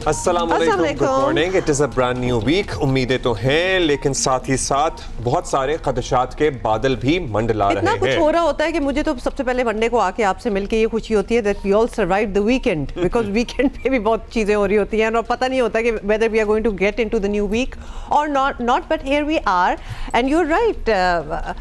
अस्सलाम वालेकुम, good morning. It is a brand new week. उम्मीदें तो हैं, लेकिन साथ ही साथ बहुत सारे खदशात के बादल भी मंडला रहे हैं। इतना कुछ हो रहा होता है कि मुझे तो सबसे पहले मंडे को आके आपसे मिलके ये खुशी होती है that we all survive the weekend, because weekend पे भी बहुत चीजें हो रही होती हैं और पता नहीं होता कि whether we are going to get into the new week और not, but here we are and you are right.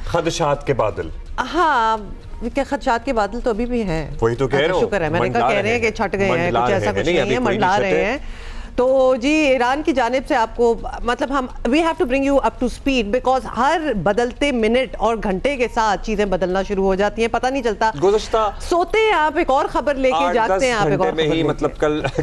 खदशात के बादल, हाँ, क्या खदशात के बादल तो अभी भी हैं। वही तो कह रहा हूं, शुक्र है, मैंने कहा कह रहे हैं कि छट गए हैं, कुछ ऐसा कुछ नहीं है, मंडला रहे हैं। तो जी ईरान की जानिब से आपको मतलब हम we have to bring you up to speed because हर बदलते मिनट और घंटे के साथ चीजें बदलना शुरू हो जाती हैं, पता नहीं चलता। गुज़श्ता सोते हैं आप एक और खबर लेके, जागते हैं आप एक और खबर ही, मतलब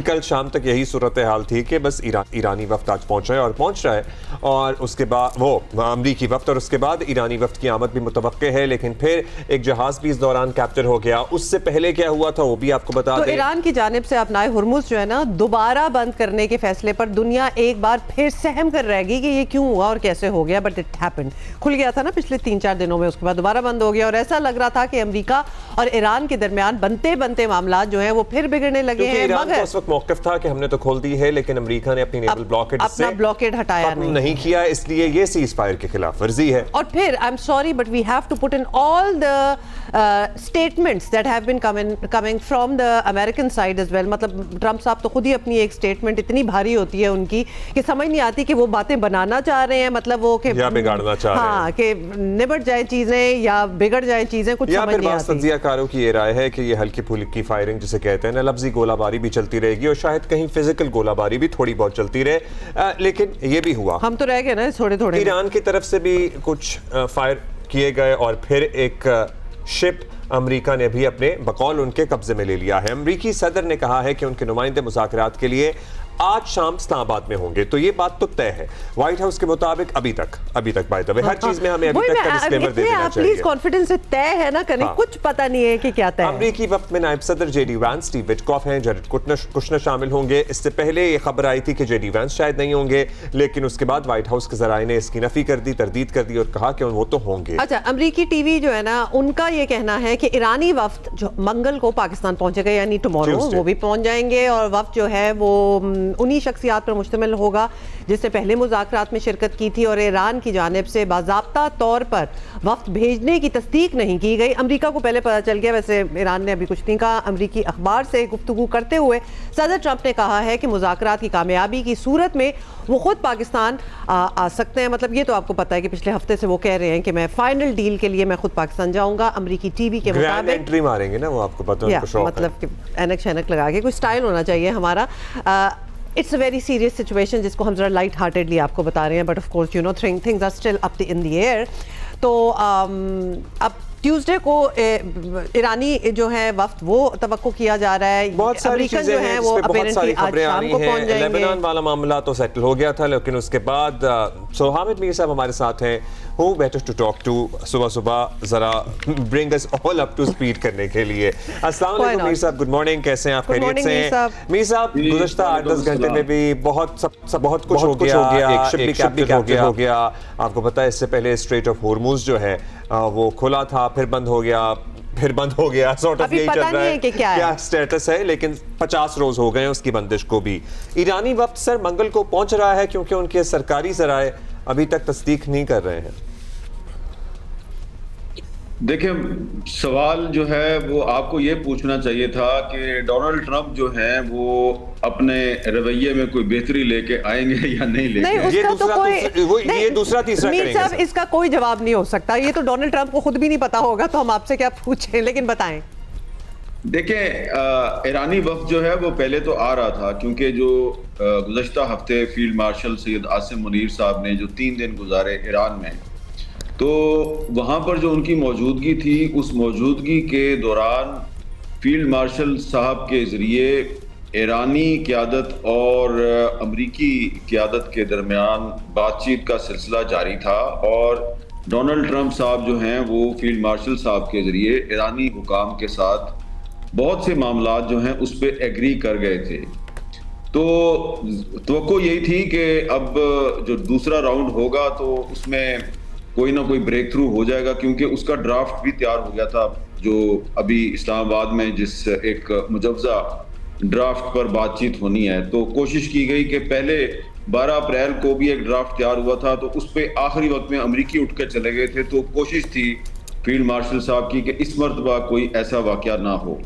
कल शाम तक यही सूरत हाल थी कि बस ईरानी वफ्द आज पहुंच रहा है और पहुंच रहा है, और उसके बाद वो अमरीकी वफ्द, और उसके बाद ईरानी वफ्द की आमद भी मुतवक्के है। लेकिन फिर एक जहाज भी इस दौरान कैप्चर हो गया। उससे पहले क्या हुआ था वो भी आपको बता दें। ईरान की जानिब से अपनाए हुर्मुज़ जो है ना, दोबारा बंद करने के फैसले पर दुनिया एक बार फिर सहम कर रहेगी कि ये क्यों हुआ और कैसे हो गया, बट इट हैपेंड। खुल गया था ना पिछले 3-4 दिनों में, उसके बाद दोबारा बंद हो गया और ऐसा लग रहा था कि अमेरिका और ईरान के दरमियान बनते बनते मामला जो है वो फिर बिगड़ने लगे हैं। ईरान का उस वक्त मौक़िफ़ था कि हमने तो खोल दी है, लेकिन अमेरिका ने अपनी नेवल ब्लॉकेड अपना ब्लॉकेड हटाया नहीं किया, इसलिए ये सीज़ फायर के खिलाफ वर्जी है। और फिर I am sorry but we have to put in all the statements that have been coming from the American side as well. मतलब ट्रंप साहब तो खुद ही अपनी एक स्टेटमेंट इतनी भारी होती है उनकी कि समझ नहीं आती कि वो बातें बनाना चाह रहे हैं, मतलब वो कि या बिगाड़ना चाह रहे हैं। हाँ, कि निबट जाए चीजें या बिगड़ जाए चीजें, कुछ समझ नहीं आती। तज्जियाकारों की ये राय है कि ये हल्की फुल्की फायरिंग जिसे कहते हैं ना, लफ्जी गोलाबारी भी चलती रहेगी और शायद कहीं फिजिकल गोलाबारी भी थोड़ी बहुत चलती रहे। लेकिन ये भी हुआ, हम तो रह गए ना थोड़े थोड़े। ईरान की तरफ से भी कुछ फायर किए गए और फिर एक शिप अमेरिका ने भी अपने बकौल उनके कब्जे में ले लिया है। अमेरिकी सदर ने कहा है कि उनके नुमाइंदे मुज़ाकरात के लिए आज शाम इस्लामाबाद में होंगे, तो ये बात तो तय है। व्हाइट हाउस के मुताबिक अभी तक बाय द वे हर चीज में हमें अभी तक का डिस्क्लेमर दे देना चाहिए। प्लीज कॉन्फिडेंस से तय है ना, कहीं कुछ पता नहीं है कि क्या तय है। अमेरिकी वक्त में नायब सदर जेडी वैंस, स्टीव विटकॉफ हैं, जैरेड कुशनर शामिल होंगे। इससे पहले ये खबर आई थी कि जेडी वैंस शायद नहीं होंगे, लेकिन उसके बाद व्हाइट हाउस के जराए ने इसकी नफी कर दी, तरदीद कर दी और कहा कि वो तो होंगे। अच्छा, अमेरिकी टीवी जो है ना, उनका ये कहना है कि ईरानी वफ्द जो मंगल को पाकिस्तान पहुंचेगा, यानी टुमारो वो भी पहुंच जाएंगे, और वफ्द जो है वो उन्हीं शख्सियात पर मुश्तमिल होगा जिससे पहले मुज़ाकरात में शिरकत की थी, और ईरान की जानिब से बाज़ाब्ता तौर पर वफ्द भेजने की तस्दीक नहीं की गई। अमेरिका को पहले पता चल गया, वैसे ईरान ने अभी कुछ नहीं कहा। अमेरिकी अखबार से गुफ्तगू करते हुए सदर ट्रंप ने कहा है कि मुज़ाकरात की कामयाबी की सूरत में वो खुद पाकिस्तान आ सकते हैं। मतलब ये तो आपको पता है कि पिछले हफ्ते से वो कह रहे हैं कि मैं फाइनल डील के लिए मैं खुद पाकिस्तान जाऊंगा। अमेरिकी टीवी के मुताबिक एंट्री मारेंगे ना वो, आपको पता है, मतलब कि ऐनक शैनक लगा के, कुछ स्टाइल होना चाहिए हमारा। It's a very serious situation जिसको हम जरा लाइट हार्टेडली आपको बता रहे हैं, but of course you know things are still up in the air. तो अब ट्यूसडे को ईरानी जो है वफ्द वो तवक्को किया जा रहा है। बहुत सारी चीजें जो हैं, वो अपेरेंटली आज शाम को पहुंच जाएंगे। लेबनान वाला मामला तो सेटल हो गया था, लेकिन उसके बाद सो हामिद मीर साहब हमारे साथ हैं, who better to talk to सुबह जरा bring us all up to speed करने के लिए। अस्सलाम वालेकुम मीर साहब, गुड मॉर्निंग, कैसे हैं आप? खैरियत से हैं मीर साहब? गुज़श्ता 8-10 घंटे में भी बहुत कुछ हो गया, एक शिप भी कैप्चर हो गया। आपको पता है इससे पहले स्ट्रेट ऑफ हॉर्मुज़ जो है वो खुला था, फिर बंद हो गया, सॉर्ट ऑफ यही चल रहा है कि क्या स्टेटस है, लेकिन 50 रोज हो गए हैं उसकी बंदिश को भी। ईरानी वक्त सर मंगल को पहुंच रहा है, क्योंकि उनके सरकारी जराए अभी तक तस्दीक नहीं कर रहे हैं। देखिए, सवाल जो है वो आपको ये पूछना चाहिए था कि डोनाल्ड ट्रंप जो है वो अपने रवैये में कोई बेहतरी लेके आएंगे या नहीं लेके आएंगे। ये दूसरा तीसरा मीर साहब, इसका कोई जवाब नहीं हो सकता। ये तो डोनाल्ड ट्रंप को खुद भी नहीं पता होगा, तो हम आपसे क्या पूछें, लेकिन बताएं। देखें, ईरानी वफ्द जो है वो पहले तो आ रहा था, क्योंकि जो गुज़श्ता हफ्ते फील्ड मार्शल सैयद आसिम मुनीर साहब ने जो 3 दिन गुजारे ईरान में, तो वहाँ पर जो उनकी मौजूदगी थी, उस मौजूदगी के दौरान फील्ड मार्शल साहब के ज़रिए ईरानी क़यादत और अमरीकी क़यादत के दरमियान बातचीत का सिलसिला जारी था, और डोनाल्ड ट्रंप साहब जो हैं वो फील्ड मार्शल साहब के ज़रिए ईरानी हुकाम के साथ बहुत से मामलात जो हैं उस पर एग्री कर गए थे। तो तवक्को यही थी कि अब जो दूसरा राउंड होगा तो उसमें कोई ना कोई ब्रेक थ्रू हो जाएगा, क्योंकि उसका ड्राफ्ट भी तैयार हो गया था, जो अभी इस्लामाबाद में जिस एक मुजवजा ड्राफ्ट पर बातचीत होनी है। तो कोशिश की गई कि पहले 12 अप्रैल को भी एक ड्राफ्ट तैयार हुआ था, तो उस पर आखिरी वक्त में अमरीकी उठ कर चले गए थे। तो कोशिश थी फील्ड मार्शल साहब की कि इस मरतबा कोई ऐसा वाकया ना हो।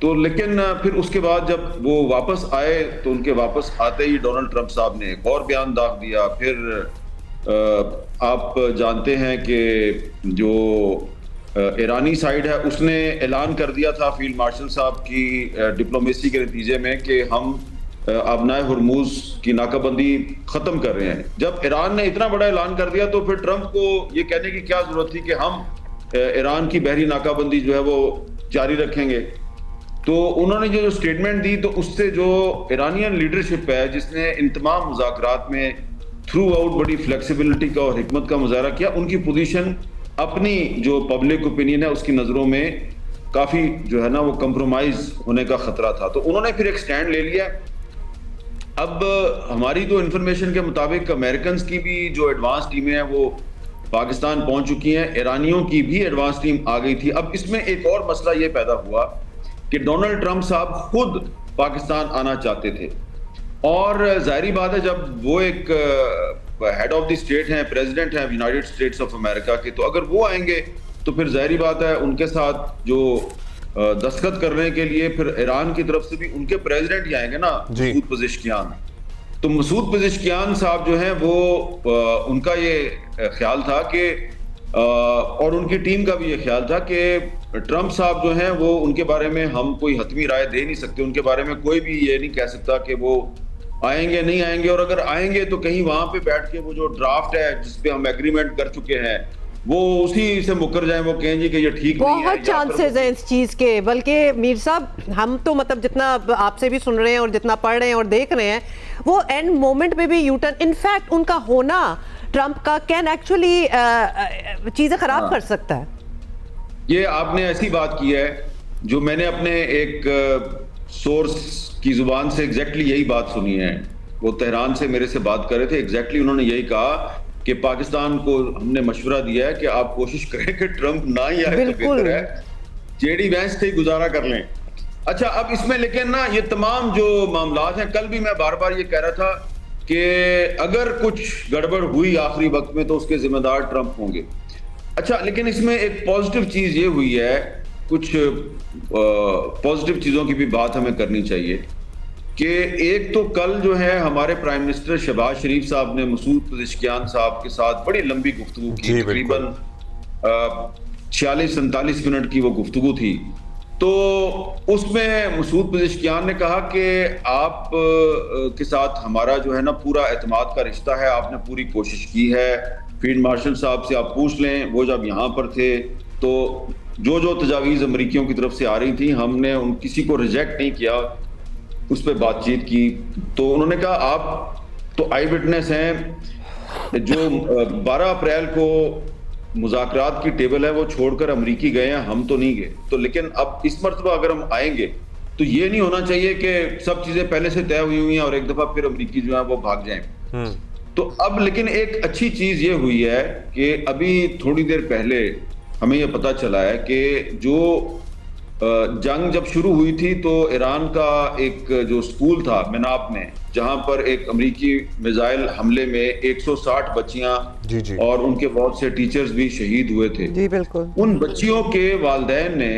तो लेकिन फिर उसके बाद जब वो वापस आए तो उनके वापस आते ही डोनाल्ड ट्रंप साहब ने एक और बयान दाग दिया। फिर आप जानते हैं कि जो ईरानी साइड है उसने ऐलान कर दिया था फील्ड मार्शल साहब की डिप्लोमेसी के नतीजे में कि हम आबनाए हुर्मुज की नाकाबंदी खत्म कर रहे हैं। जब ईरान ने इतना बड़ा ऐलान कर दिया तो फिर ट्रंप को ये कहने की क्या जरूरत थी कि हम ईरान की बहरी नाकाबंदी जो है वो जारी रखेंगे। तो उन्होंने जो स्टेटमेंट दी तो उससे जो ईरानियन लीडरशिप है जिसने इन तमाम मुज़ाकरात में थ्रू आउट बड़ी फ्लेक्सिबिलिटी का और हिकमत का मुजाहरा किया, उनकी पोजीशन अपनी जो पब्लिक ओपिनियन है उसकी नज़रों में काफ़ी जो है ना वो कंप्रोमाइज होने का खतरा था। तो उन्होंने फिर एक स्टैंड ले लिया। अब हमारी तो इंफॉर्मेशन के मुताबिक अमेरिकन की भी जो एडवांस टीमें हैं वो पाकिस्तान पहुंच चुकी हैं, ईरानियों की भी एडवांस टीम आ गई थी। अब इसमें एक और मसला ये पैदा हुआ कि डोनाल्ड ट्रंप साहब खुद पाकिस्तान आना चाहते थे, और जाहिर बात है जब वो एक हेड ऑफ द स्टेट हैं, प्रेसिडेंट हैं यूनाइटेड स्टेट्स ऑफ अमेरिका के, तो अगर वो आएंगे तो फिर जाहिर बात है उनके साथ जो दस्तखत करने के लिए फिर ईरान की तरफ से भी उनके प्रेसिडेंट ही आएंगे ना, मसूद पेज़ेश्कियान। तो मसूद पेज़ेश्कियान साहब जो हैं वो उनका ये ख्याल था कि और उनकी टीम का भी ये ख्याल था कि ट्रंप साहब जो हैं वो उनके बारे में हम कोई हतमी राय दे नहीं सकते, उनके बारे में कोई भी ये नहीं कह सकता कि वो आएंगे नहीं आएंगे, और अगर आएंगे तो कहीं वहां पे बैठ के वो जो ड्राफ्ट है जिसपे हम एग्रीमेंट कर चुके हैं वो उसी से मुकर जाए, वो कहें जी कि ये ठीक नहीं है। बहुत चांसेस हैं इस चीज के, बल्कि मीर साहब हम तो मतलब जितना आपसे भी सुन रहे हैं और जितना पढ़ रहे हैं और देख रहे हैं, वो एंड मोमेंट पे भी यू टर्न, इनफैक्ट उनका होना ट्रंप का कैन एक्चुअली चीजें खराब कर सकता है। ये आपने ऐसी बात की है जो मैंने अपने एक सोर्स की जुबान से एग्जैक्टली यही बात सुनी है। वो तेहरान से मेरे से बात कर रहे थे, एग्जैक्टली उन्होंने यही कहा कि पाकिस्तान को हमने मशवरा दिया है कि आप कोशिश करें कि ट्रंप ना ही आए तो बेहतर है, जेडी वैंस से ही गुजारा कर लें। अच्छा, अब इसमें लेकिन ना ये तमाम जो मामलात हैं, कल भी मैं बार बार ये कह रहा था कि अगर कुछ गड़बड़ हुई आखिरी वक्त में तो उसके जिम्मेदार ट्रंप होंगे। अच्छा, लेकिन इसमें एक पॉजिटिव चीज ये हुई है, कुछ पॉजिटिव चीजों की भी बात हमें करनी चाहिए कि एक तो कल जो है हमारे प्राइम मिनिस्टर शहबाज शरीफ साहब ने मसूद पेज़ेश्कियान साहब के साथ बड़ी लंबी गुफ्तगू की, तकरीबन 46-47 मिनट की वो गुफ्तगू थी। तो उसमें मसूद पेज़ेश्कियान ने कहा कि आप के साथ हमारा जो है ना पूरा एतमाद का रिश्ता है, आपने पूरी कोशिश की है, फील्ड मार्शल साहब से आप पूछ लें, वो जब यहाँ पर थे तो जो जो तजावीज़ अमरीकियों की तरफ से आ रही थी हमने उन किसी को रिजेक्ट नहीं किया, उस पर बातचीत की। तो उन्होंने कहा आप तो आई विटनेस हैं, जो 12 अप्रैल को मुज़ाकरात की टेबल है वो छोड़कर अमरीकी गए हैं, हम तो नहीं गए। तो लेकिन अब इस मरतबा अगर हम आएंगे तो ये नहीं होना चाहिए कि सब चीजें पहले से तय हुई हैं और एक दफा फिर अमरीकी जो है वो भाग जाएं। तो अब लेकिन एक अच्छी चीज ये हुई है कि अभी थोड़ी देर पहले हमें यह पता चला है कि जो जंग जब शुरू हुई थी तो ईरान का एक जो स्कूल था मिनाब में, जहां पर एक अमरीकी मिसाइल हमले में 160 बच्चियां और उनके बहुत से टीचर्स भी शहीद हुए थे। जी बिल्कुल। उन बच्चियों के वालिदैन ने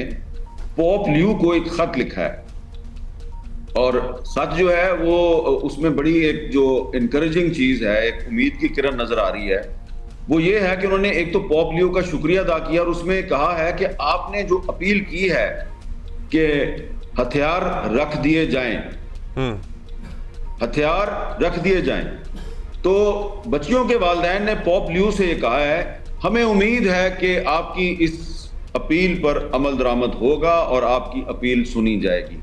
पोप लियो को एक खत लिखा है, और खत जो है वो उसमें बड़ी एक जो इनकरेजिंग चीज है, एक उम्मीद की किरण नजर आ रही है, वो ये है कि उन्होंने एक तो पोप लियो का शुक्रिया अदा किया और उसमें कहा है कि आपने जो अपील की है कि हथियार रख दिए जाएं, हथियार रख दिए जाएं, तो बच्चियों के वालिदैन ने पोप लियो से ये कहा है हमें उम्मीद है कि आपकी इस अपील पर अमल दरामद होगा और आपकी अपील सुनी जाएगी।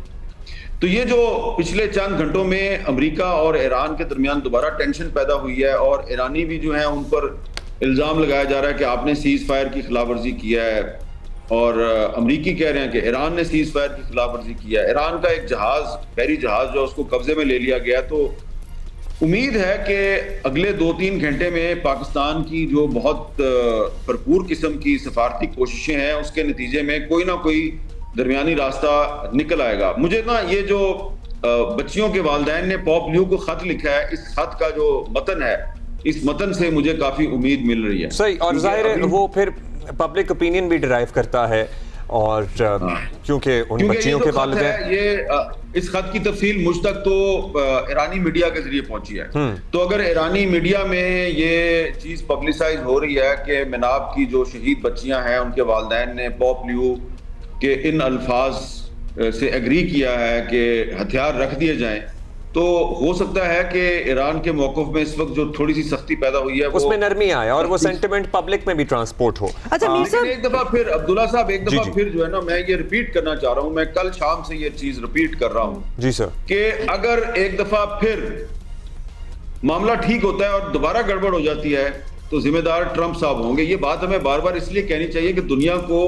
तो ये जो पिछले चंद घंटों में अमेरिका और ईरान के दरमियान दोबारा टेंशन पैदा हुई है और ईरानी भी जो है उन पर इल्जाम लगाया जा रहा है कि आपने सीज फायर की खिलाफवर्जी किया है, और अमरीकी कह रहे हैं कि ईरान ने सीज फायर की खिलाफवर्जी किया है। ईरान का एक जहाज, बहरी जहाज जो उसको कब्जे में ले लिया गया। तो उम्मीद है कि अगले 2-3 घंटे में पाकिस्तान की जो बहुत भरपूर किस्म की सफारती कोशिशें हैं उसके नतीजे में कोई ना कोई दरमियानी रास्ता निकल आएगा। मुझे ना ये जो बच्चियों के वालिदैन ने पॉप लियो को खत लिखा है, इस खत का जो मतन है, इस मतन से मुझे काफी उम्मीद मिल रही है। सही, और जाहिर है वो फिर पब्लिक ओपिनियन भी डिराइव करता है, और क्योंकि उन बच्चियों के वालिदैन, ये इस खत की तफसील मुझ तक तो ईरानी मीडिया के जरिए पहुंची है। तो अगर ईरानी मीडिया में ये चीज पब्लिसाइज हो रही है कि मिनाब की जो शहीद बच्चियां हैं उनके वालिदैन ने पॉप लियो के इन अल्फाज से एग्री किया है कि हथियार रख दिए जाएं, तो हो सकता है कि ईरान के मौक़िफ़ में इस वक्त जो थोड़ी सी सख्ती पैदा हुई है उसमें नरमी आए और वो सेंटिमेंट पब्लिक में भी ट्रांसपोर्ट हो। अच्छा मीर साहब, एक दफा फिर अब्दुल्ला साहब, एक दफा फिर जो है ना, मैं ये रिपीट करना चाह रहा हूँ, मैं कल शाम से ये चीज रिपीट कर रहा हूँ जी सर, कि अगर एक दफा फिर मामला ठीक होता है और दोबारा गड़बड़ हो जाती है तो जिम्मेदार ट्रंप साहब होंगे। ये बात हमें बार बार इसलिए कहनी चाहिए कि दुनिया को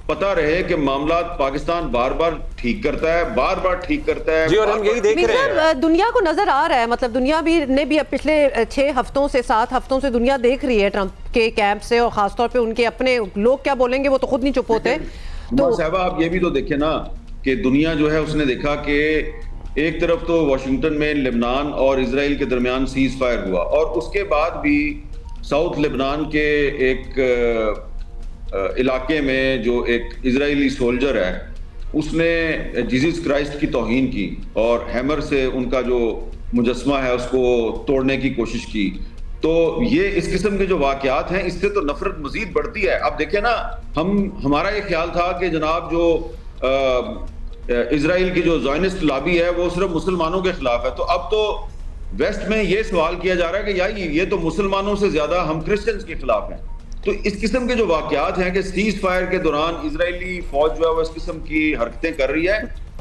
पता रहे कि मामला पाकिस्तान बार बार ठीक करता है, बार बार ठीक करता है जी, और हम यही देख रहे हैं। दुनिया को नजर आ रहा है, मतलब दुनिया भी ने भी अब पिछले 6 हफ्तों से 7 हफ्तों से दुनिया देख रही है ट्रंप के कैंप से, और खासतौर पे उनके अपने लोग क्या बोलेंगे वो तो खुद नहीं चुप होते। तो साहबा आप ये भी तो देखे ना कि दुनिया जो है उसने देखा कि एक तरफ तो वाशिंगटन में लेबनान और इजराइल के दरमियान सीज फायर हुआ, और उसके बाद भी साउथ लेबनान के एक इलाके में जो एक इजरायली सोल्जर है उसने जीसस क्राइस्ट की तौहीन की और हैमर से उनका जो मुजस्मा है उसको तोड़ने की कोशिश की। तो ये इस किस्म के जो वाकयात हैं इससे तो नफरत मजीद बढ़ती है। अब देखिए ना, हमारा ये ख्याल था कि जनाब जो इजराइल की जो ज़ायनिस्ट लॉबी है वो सिर्फ मुसलमानों के खिलाफ है, तो अब तो वेस्ट में ये सवाल किया जा रहा है कि यार ये तो मुसलमानों से ज्यादा हम क्रिश्चियंस के खिलाफ हैं। तो इस किस्म के जो वाकयात हैं कि सीज फायर के दौरान इजरायली फौज जो है वो इस किस्म की हरकतें कर रही है,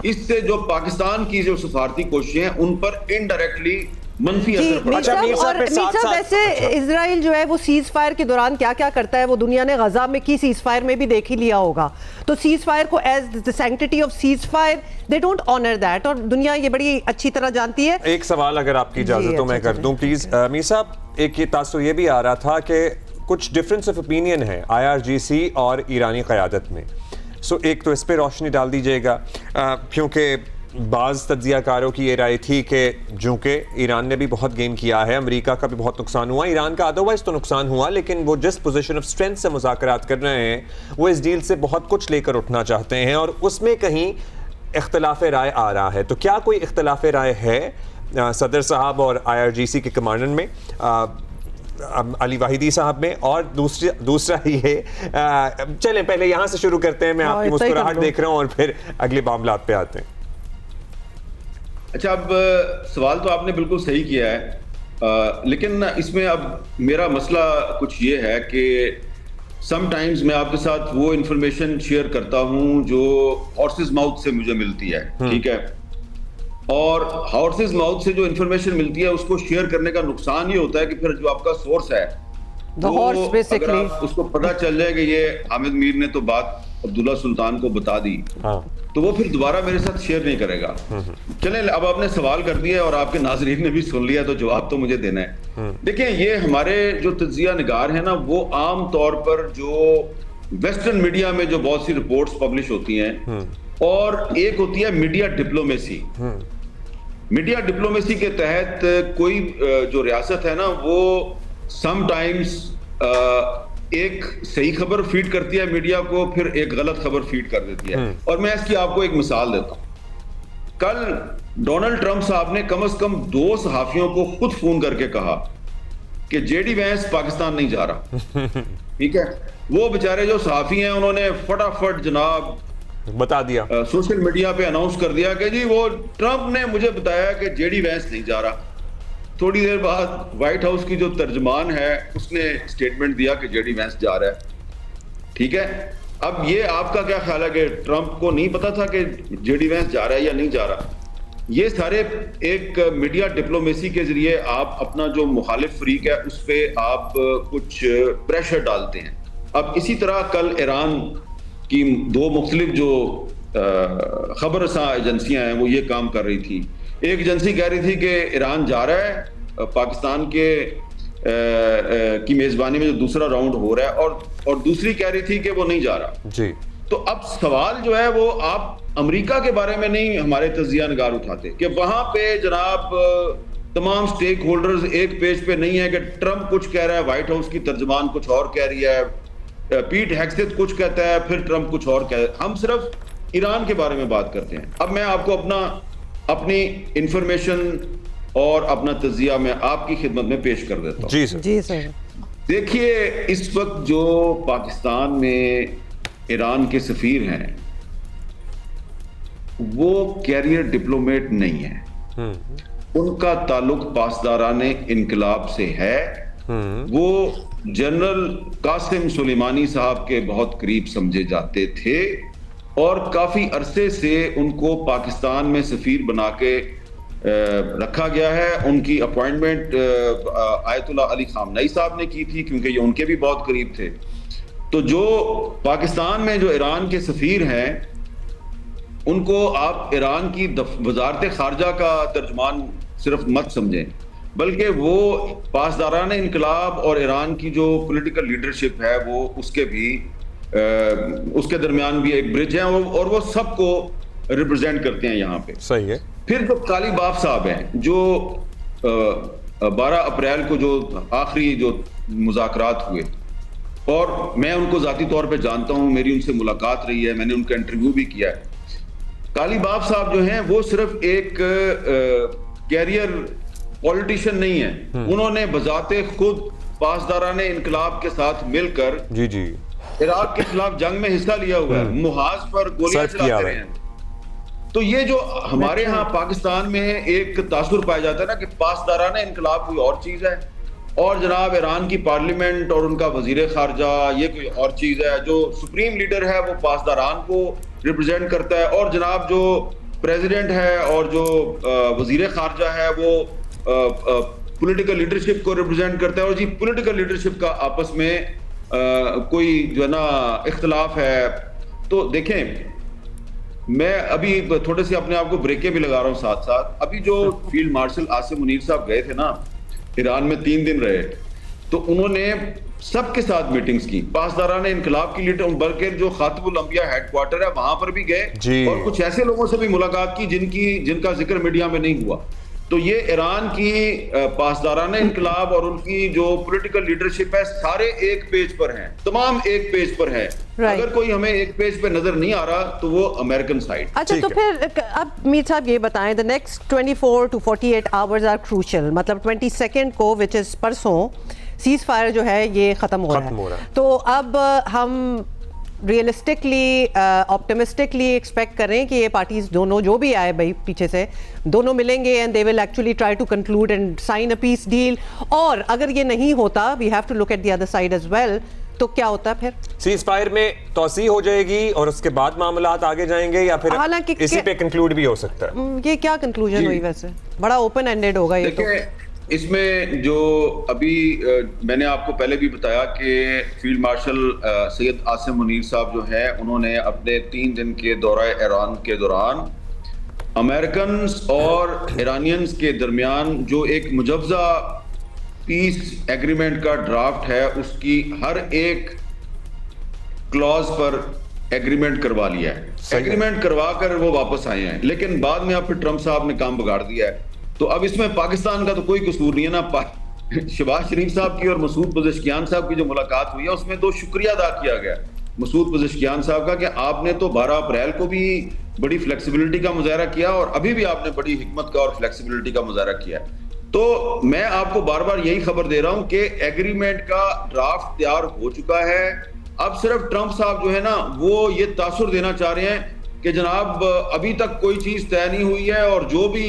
इससे जो पाकिस्तान की जो सफारती कोशिशें हैं उन पर इनडायरेक्टली मंफी असर पड़ा। और वैसे इजराइल जो है वो सीज फायर के दौरान क्या क्या करता है वो दुनिया ने गजा में की सीज फायर में भी देख ही लिया होगा। तो सीज फायर को as the sanctity of cease fire they don't honour that, और दुनिया ये बड़ी अच्छी तरह जानती है। एक सवाल अगर आपकी इजाजत तो मैं कर दूं प्लीज मीर साहब, एक ये तासुर ये भी आ रहा था कि कुछ डिफरेंस ऑफ ओपिनियन है IRGC और ईरानी क़यादत में। सो एक तो इस पर रोशनी डाल दीजिएगा, क्योंकि बाज़ तज्ज़ियाकारों की ये राय थी कि चूँकि ईरान ने भी बहुत गेम किया है, अमेरिका का भी बहुत नुकसान हुआ, ईरान का अदरवाइज तो नुकसान हुआ, लेकिन वो जिस पोजीशन ऑफ स्ट्रेंथ से मुज़ाकरात कर रहे हैं वो इस डील से बहुत कुछ लेकर उठना चाहते हैं, और उसमें कहीं इख्तलाफ राय आ रहा है। तो क्या कोई इख्तलाफ राय है सदर साहब और IRGC के कमांडर में, अली वाहिदी साहब में? और दूसरा ये चलें पहले यहाँ से शुरू करते हैं, मैं आपकी मुस्कुराहट देख रहा हूँ और फिर अगले मामलात पे आते हैं। अच्छा, अब सवाल तो आपने बिल्कुल सही किया है, लेकिन इसमें अब मेरा मसला कुछ ये है कि समटाइम्स मैं आपके साथ वो इंफॉर्मेशन शेयर करता हूँ जो हॉर्सेस माउथ से मुझे मिलती है, ठीक है, और हॉर्सेस माउथ से जो इंफॉर्मेशन मिलती है उसको शेयर करने का नुकसान ये होता है कि फिर जो आपका सोर्स है अगर आप उसको पता चल जाए कि ये हामिद मीर ने तो बात अब्दुल्ला सुल्तान को बता दी, तो वो फिर दोबारा मेरे साथ शेयर नहीं करेगा। चलें, अब आपने सवाल कर दिया और आपके नाजरीन ने भी सुन लिया, तो जवाब तो मुझे देना है। देखिए, ये हमारे जो तज्जिया निगार है ना, वो आम तौर पर जो वेस्टर्न मीडिया में जो बहुत सी रिपोर्ट्स पब्लिश होती हैं, और एक होती है मीडिया डिप्लोमेसी। मीडिया डिप्लोमेसी के तहत कोई जो रियासत है ना, वो समटाइम्स एक सही खबर फीड करती है मीडिया को, फिर एक गलत खबर फीड कर देती है। और मैं इसकी आपको एक मिसाल देता हूं। कल डोनाल्ड ट्रंप साहब ने कम से कम 2 सहाफियों को खुद फोन करके कहा कि जेडी वैंस पाकिस्तान नहीं जा रहा। ठीक है, वो बेचारे जो सहाफी हैं उन्होंने फटाफट जनाब बता दिया, सोशल मीडिया पे अनाउंस कर दिया कि जी वो ट्रंप ने मुझे बताया कि जेडी वैंस नहीं जा रहा। थोड़ी देर बाद व्हाइट हाउस की जो तर्जमान है उसने स्टेटमेंट दिया कि जेडी वैंस जा रहा है। ठीक है, अब ये आपका क्या ख्याल है कि ट्रंप को नहीं पता था कि जेडी वैंस जा रहा है या नहीं जा रहा? ये सारे एक मीडिया डिप्लोमेसी के जरिए आप अपना जो मुखालिफ फरीक है उस पर आप कुछ प्रेशर डालते हैं। अब इसी तरह कल ईरान की 2 मुख्तलिफ जो खबर रसां एजेंसियां हैं वो ये काम कर रही थी। एक एजेंसी कह रही थी कि ईरान जा रहा है पाकिस्तान के की मेजबानी में जो दूसरा राउंड हो रहा है, और दूसरी कह रही थी कि वो नहीं जा रहा। जी। तो अब सवाल जो है वो आप अमेरिका के बारे में नहीं हमारे तजिया नगार उठाते कि वहां पे जनाब तमाम स्टेक होल्डर्स एक पेज पे नहीं है कि ट्रंप कुछ कह रहा है, व्हाइट हाउस की तर्जमान कुछ और कह रही है, पीट हेग्सेथ कुछ कहता है, फिर ट्रंप कुछ और कहता है। हम सिर्फ ईरान के बारे में बात करते हैं। अब मैं आपको अपनी इंफॉर्मेशन और अपना तजिया मैं आपकी खिदमत में पेश कर देता हूँ। जी सर। जी सर। देखिए, इस वक्त जो पाकिस्तान में ईरान के सफीर हैं वो कैरियर डिप्लोमेट नहीं है। उनका ताल्लुक पासदाराने इनकलाब से है। वो जनरल कासिम सुलेमानी साहब के बहुत करीब समझे जाते थे और काफी अरसे से उनको पाकिस्तान में सफीर बना के रखा गया है। उनकी अपॉइंटमेंट आयतुल्लाह अली खामनेई साहब ने की थी क्योंकि ये उनके भी बहुत करीब थे। तो जो पाकिस्तान में जो ईरान के सफीर हैं उनको आप ईरान की वजारत खारजा का तर्जमान सिर्फ मत समझें, बल्कि वो पासदारान इनकलाब और ईरान की जो पॉलिटिकल लीडरशिप है वो उसके दरमियान भी एक ब्रिज है और वो सबको रिप्रेजेंट करते हैं यहाँ पे। सही है। फिर जो कालीबाफ साहब हैं जो 12 अप्रैल को जो आखिरी जो मुज़ाकरात हुए और मैं उनको जाती तौर पे जानता हूं, मेरी उनसे मुलाकात रही है, मैंने उनका इंटरव्यू भी किया है। कालीबाफ साहब जो हैं वो सिर्फ एक कैरियर पॉलिटिशियन नहीं है। उन्होंने बजाते खुद पासदाराने इनकलाब के साथ मिलकर जी इराक के खिलाफ जंग में हिस्सा लिया हुआ है, मुहाज पर गोलियां चलाते रहे हैं। तो ये जो हमारे यहाँ पाकिस्तान में एक तासुर पाया जाता है ना कि पासदाराना इनकलाब कोई और चीज है और जनाब ईरान की पार्लियामेंट और उनका वजीर खारजा ये कोई और चीज है। जो सुप्रीम लीडर है वो पासदारान को रिप्रेजेंट करता है और जनाब जो प्रेसिडेंट है और जो वजीर खारजा है वो पॉलिटिकल लीडरशिप को रिप्रेजेंट करता है। और जी पॉलिटिकल लीडरशिप का आपस में कोई जो है ना इख्तलाफ है। तो देखें, मैं अभी थोड़े से अपने आप को ब्रेकें भी लगा रहा हूँ साथ साथ। अभी जो फील्ड मार्शल आसिम मुनीर साहब गए थे ना ईरान में 3 दिन रहे, तो उन्होंने सबके साथ मीटिंग्स की, पासदाराने इनकलाब की लीडर, बल्कि जो खातिबुल अंबिया हेडक्वार्टर है वहां पर भी गए और कुछ ऐसे लोगों से भी मुलाकात की जिनका जिक्र मीडिया में नहीं हुआ। तो ये ईरान की पासदाराना इनकलाब और उनकी जो पॉलिटिकल लीडरशिप है सारे एक पेज पर हैं, तमाम एक पेज पर है। अगर कोई हमें एक पेज पे नजर नहीं आ रहा तो वो अमेरिकन साइड। अच्छा, तो फिर अब मीर साहब ये बताएं, the next 24 to 48 hours are crucial. मतलब 22 को विच इज परसों सीज फायर जो है ये खत्म हो रहा है। तो अब हम रियलिस्टिकली ऑप्टिमिस्टिकली एक्सपेक्ट करें कि ये पार्टीज दोनों जो भी आए भाई पीछे से दोनों मिलेंगे and they will actually try to conclude and sign a peace deal. और अगर ये नहीं होता, we have to look at the other side as well, तो क्या होता है फिर? सीज फायर में तोसी हो जाएगी और उसके बाद मामलात आगे जाएंगे या फिर हालांकि इसी पे कंक्लूड भी हो सकता है? ये क्या कंक्लूजन हुई? वैसे बड़ा ओपन एंडेड होगा ये। तो इसमें जो अभी मैंने आपको पहले भी बताया कि फील्ड मार्शल सैयद आसिम मुनीर साहब जो है उन्होंने अपने 3 दिन के दौरे ईरान के दौरान अमेरिकन और ईरानियंस के दरमियान जो एक मुजवजा पीस एग्रीमेंट का ड्राफ्ट है उसकी हर एक क्लॉज पर एग्रीमेंट करवा लिया है। एग्रीमेंट करवा कर वो वापस आए हैं, लेकिन बाद में अब फिर ट्रंप साहब ने काम बिगाड़ दिया है। तो अब इसमें पाकिस्तान का तो कोई कसूर नहीं है ना। शहबाज शरीफ साहब की और मसूद पज़ेश्कियान साहब की जो मुलाकात हुई है उसमें तो शुक्रिया अदा किया गया मसूद पज़ेश्कियान साहब का कि आपने तो 12 अप्रैल को भी बड़ी फ्लेक्सिबिलिटी का मुजाहरा किया और अभी भी आपने बड़ी हिकमत का और फ्लेक्सिबिलिटी का मुजाहरा किया। तो मैं आपको बार बार यही खबर दे रहा हूं कि एग्रीमेंट का ड्राफ्ट तैयार हो चुका है। अब सिर्फ ट्रंप साहब जो है ना वो ये तासुर देना चाह रहे हैं कि जनाब अभी तक कोई चीज तय नहीं हुई है और जो भी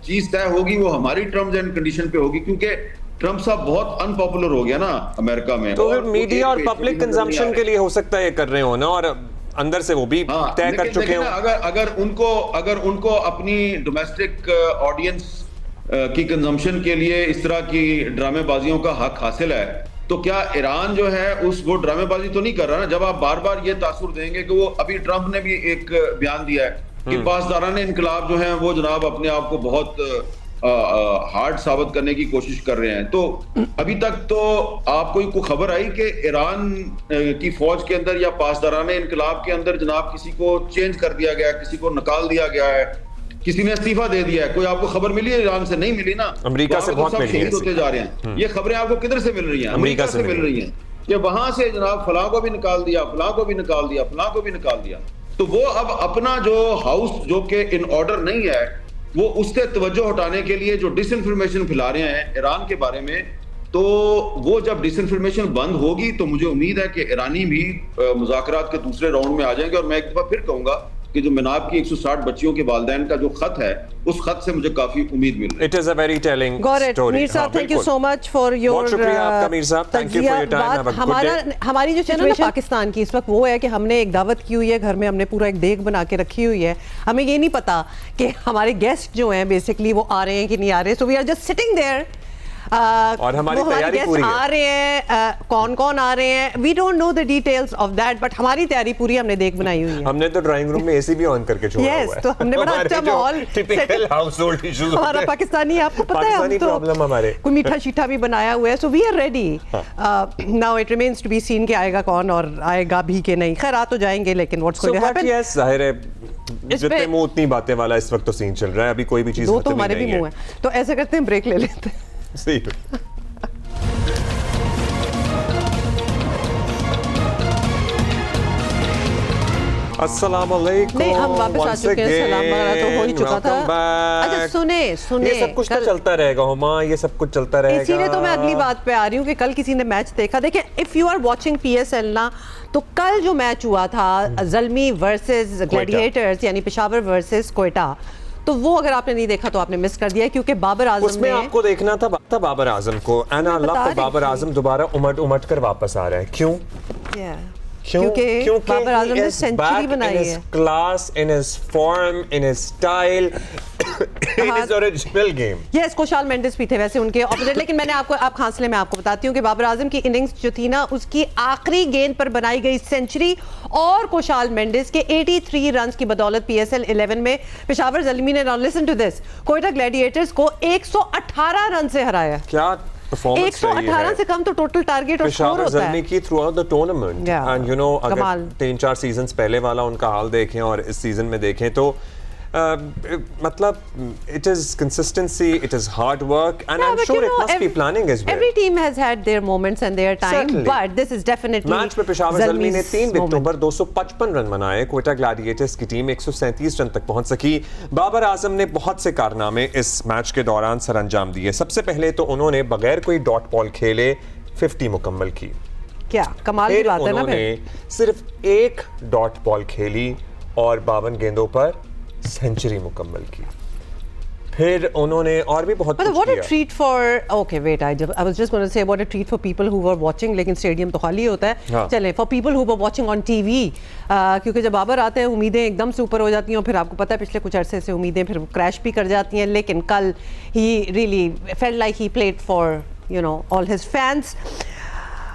चीज तय होगी वो हमारी टर्म्स एंड कंडीशन पे होगी, क्योंकि ट्रंप साहब बहुत अनपॉपुलर हो गया ना अमेरिका में। तो मीडिया और पब्लिक कंजम्पशन के लिए हो सकता है ये कर रहे हो ना, और अंदर से वो भी तय कर चुके हो। अगर उनको अपनी डोमेस्टिक ऑडियंस की कंजम्पशन के लिए इस तरह की ड्रामेबाजियों का हक हासिल है तो क्या ईरान जो है वो ड्रामेबाजी तो नहीं कर रहा ना। जब आप बार बार ये तासुर देंगे कि वो अभी ट्रंप ने भी एक बयान दिया है कि पासदाराने इनकलाब जो है वो जनाब अपने आप को बहुत हार्ड साबित करने की कोशिश कर रहे हैं। तो अभी तक तो आपको कोई खबर आई कि ईरान की फौज के अंदर या पासदाराने इनकलाब के अंदर जनाब किसी को चेंज कर दिया गया है, किसी को निकाल दिया गया है, किसी ने इस्तीफा दे दिया है? कोई आपको खबर मिली है? ईरान से नहीं मिली ना, अमेरिका से बहुत मिली है। शहीद होते जा रहे हैं। ये खबरें आपको किधर से मिल रही हैं? अमेरिका से मिल रही हैं कि वहां से जनाब फलां को भी निकाल दिया, फलां को भी निकाल दिया, फलां को भी निकाल दिया। तो वो अब अपना जो हाउस जो कि इन ऑर्डर नहीं है, वो उससे तवज्जो हटाने के लिए जो डिसइंफॉर्मेशन फैला रहे हैं ईरान के बारे में, तो वो जब डिसइंफॉर्मेशन बंद होगी तो मुझे उम्मीद है कि ईरानी भी मुज़ाकरात के दूसरे राउंड में आ जाएंगे। और मैं एक दफा फिर कहूंगा कि जो मिनाब की 160 बच्चियों के वालिदैन का जो खत है, उस खत से मुझे काफी उम्मीद मिल रही है। It is a very telling story. Mir साहब, thank you so much for your बहुत शुक्रिया आपका मीर साहब, thank you for your time, have a good day. हमारी जो सिचुएशन पाकिस्तान की इस वक्त वो है कि हमने एक दावत की हुई है, घर में हमने पूरा एक देग बना के रखी हुई है। हमें ये नहीं पता कि हमारे गेस्ट जो हैं बेसिकली वो आ रहे हैं कि नहीं आ रहे। So we are just sitting there और हमारी तैयारी पूरी है। आ रहे हैं, कौन कौन आ रहे हैं, we don't know the details of that, but हमारी तैयारी पूरी हमने देख बनाई हुई है। हमने तो ड्राइंग रूम में एसी भी ऑन करके छोड़ा हुआ है। तो हमने बड़ा अच्छा माहौल, टिपिकल हाउसहोल्ड इश्यूज हमारा पाकिस्तानी, आपको पता है, हम तो प्रॉब्लम हमारे कोई मीठा शीठा भी बनाया हुआ है। So we are ready. Now it remains to be seen कि आएगा कौन और आएगा भी कि नहीं। खैर आ तो जाएंगे, लेकिन what's going to happen, yes जाहिर है जितने मुंह उतनी बातें वाला इस वक्त तो सीन चल रहा है। अभी कोई भी चीज दो तो हमारे भी मुंह है। तो ऐसे करते हैं, ब्रेक ले लेते हैं। सही। अस्सलामुअलैकुम। नहीं, हम वापस आ चुके हैं। सलाम वगैरह तो हो ही चुका था। अच्छा सुने ये सब कुछ तो चलता रहेगा हुमा, ये सब कुछ चलता रहेगा। इसीलिए तो मैं अगली बात पे आ रही हूँ कि कल किसी ने मैच देखा। देखिए, if you are watching PSL ना, तो कल जो मैच हुआ था ज़ल्मी वर्सेस ग्लैडिएटर्स, यानी पेशावर वर्सेस कोयटा, तो वो अगर आपने नहीं देखा तो आपने मिस कर दिया, क्योंकि बाबर आजम उसमें आपको देखना था बाबर आजम को। अल्लाह बाबर आजम दोबारा उमट कर वापस आ रहा है। क्यों? क्योंकि बाबर आजम ने सेंचुरी बनाई है। Class, in his form, in his style, in his original game. Yes, Kusal Mendis भी थे वैसे उनके ऑपोजिट। लेकिन मैंने आप खांसले में आपको बताती हूँ कि बाबर आजम की इनिंग्स जो थी ना, उसकी आखिरी गेंद पर बनाई गई सेंचुरी और कुशाल मेंडिस के 83 रन्स की बदौलत पीएसएल 11 में पेशावर ज़ल्मी ने, now listen to this, Quetta gladiators को 118 रन से हराया। क्या 118 से कम तो टोटल टारगेट और स्कोर होता है की through out the tournament. And you know, अगर 3-4 सीजन्स पहले वाला उनका हाल देखें और इस सीजन में देखें तो मतलब it is consistency, it is hard work, and I'm sure it must be planning as well. Every team has had their moments and their time, certainly. But this is definitely match में पेशावर ज़ल्मी ने 3 विकेटों पर 255 run बनाए। Quetta Gladiators की team 137 run तक पहुंच सकी। बाबर आजम ने बहुत से कारनामे इस मैच के दौरान सरअंजाम दिए। सबसे पहले तो उन्होंने बगैर कोई डॉट बॉल खेले 50 मुकम्मल की। क्या कमाल की बात है ना। उन्होंने सिर्फ एक डॉट बॉल खेली और 52 गेंदों पर सेंचुरी मुकम्मल की। फिर उन्होंने और भी बहुत कुछ what किया। a treat for, okay wait, I was just going to say what a treat for people who were watching, लेकिन स्टेडियम तो खाली होता है। हाँ। चलें, for people who were watching on TV, क्योंकि जब बाबर आते हैं उम्मीदें एकदम से ऊपर हो जाती हैं और फिर आपको पता है पिछले कुछ अरसे से उम्मीदें फिर क्रैश भी कर जाती हैं। लेकिन कल he really felt like he played for, you know, all his fans।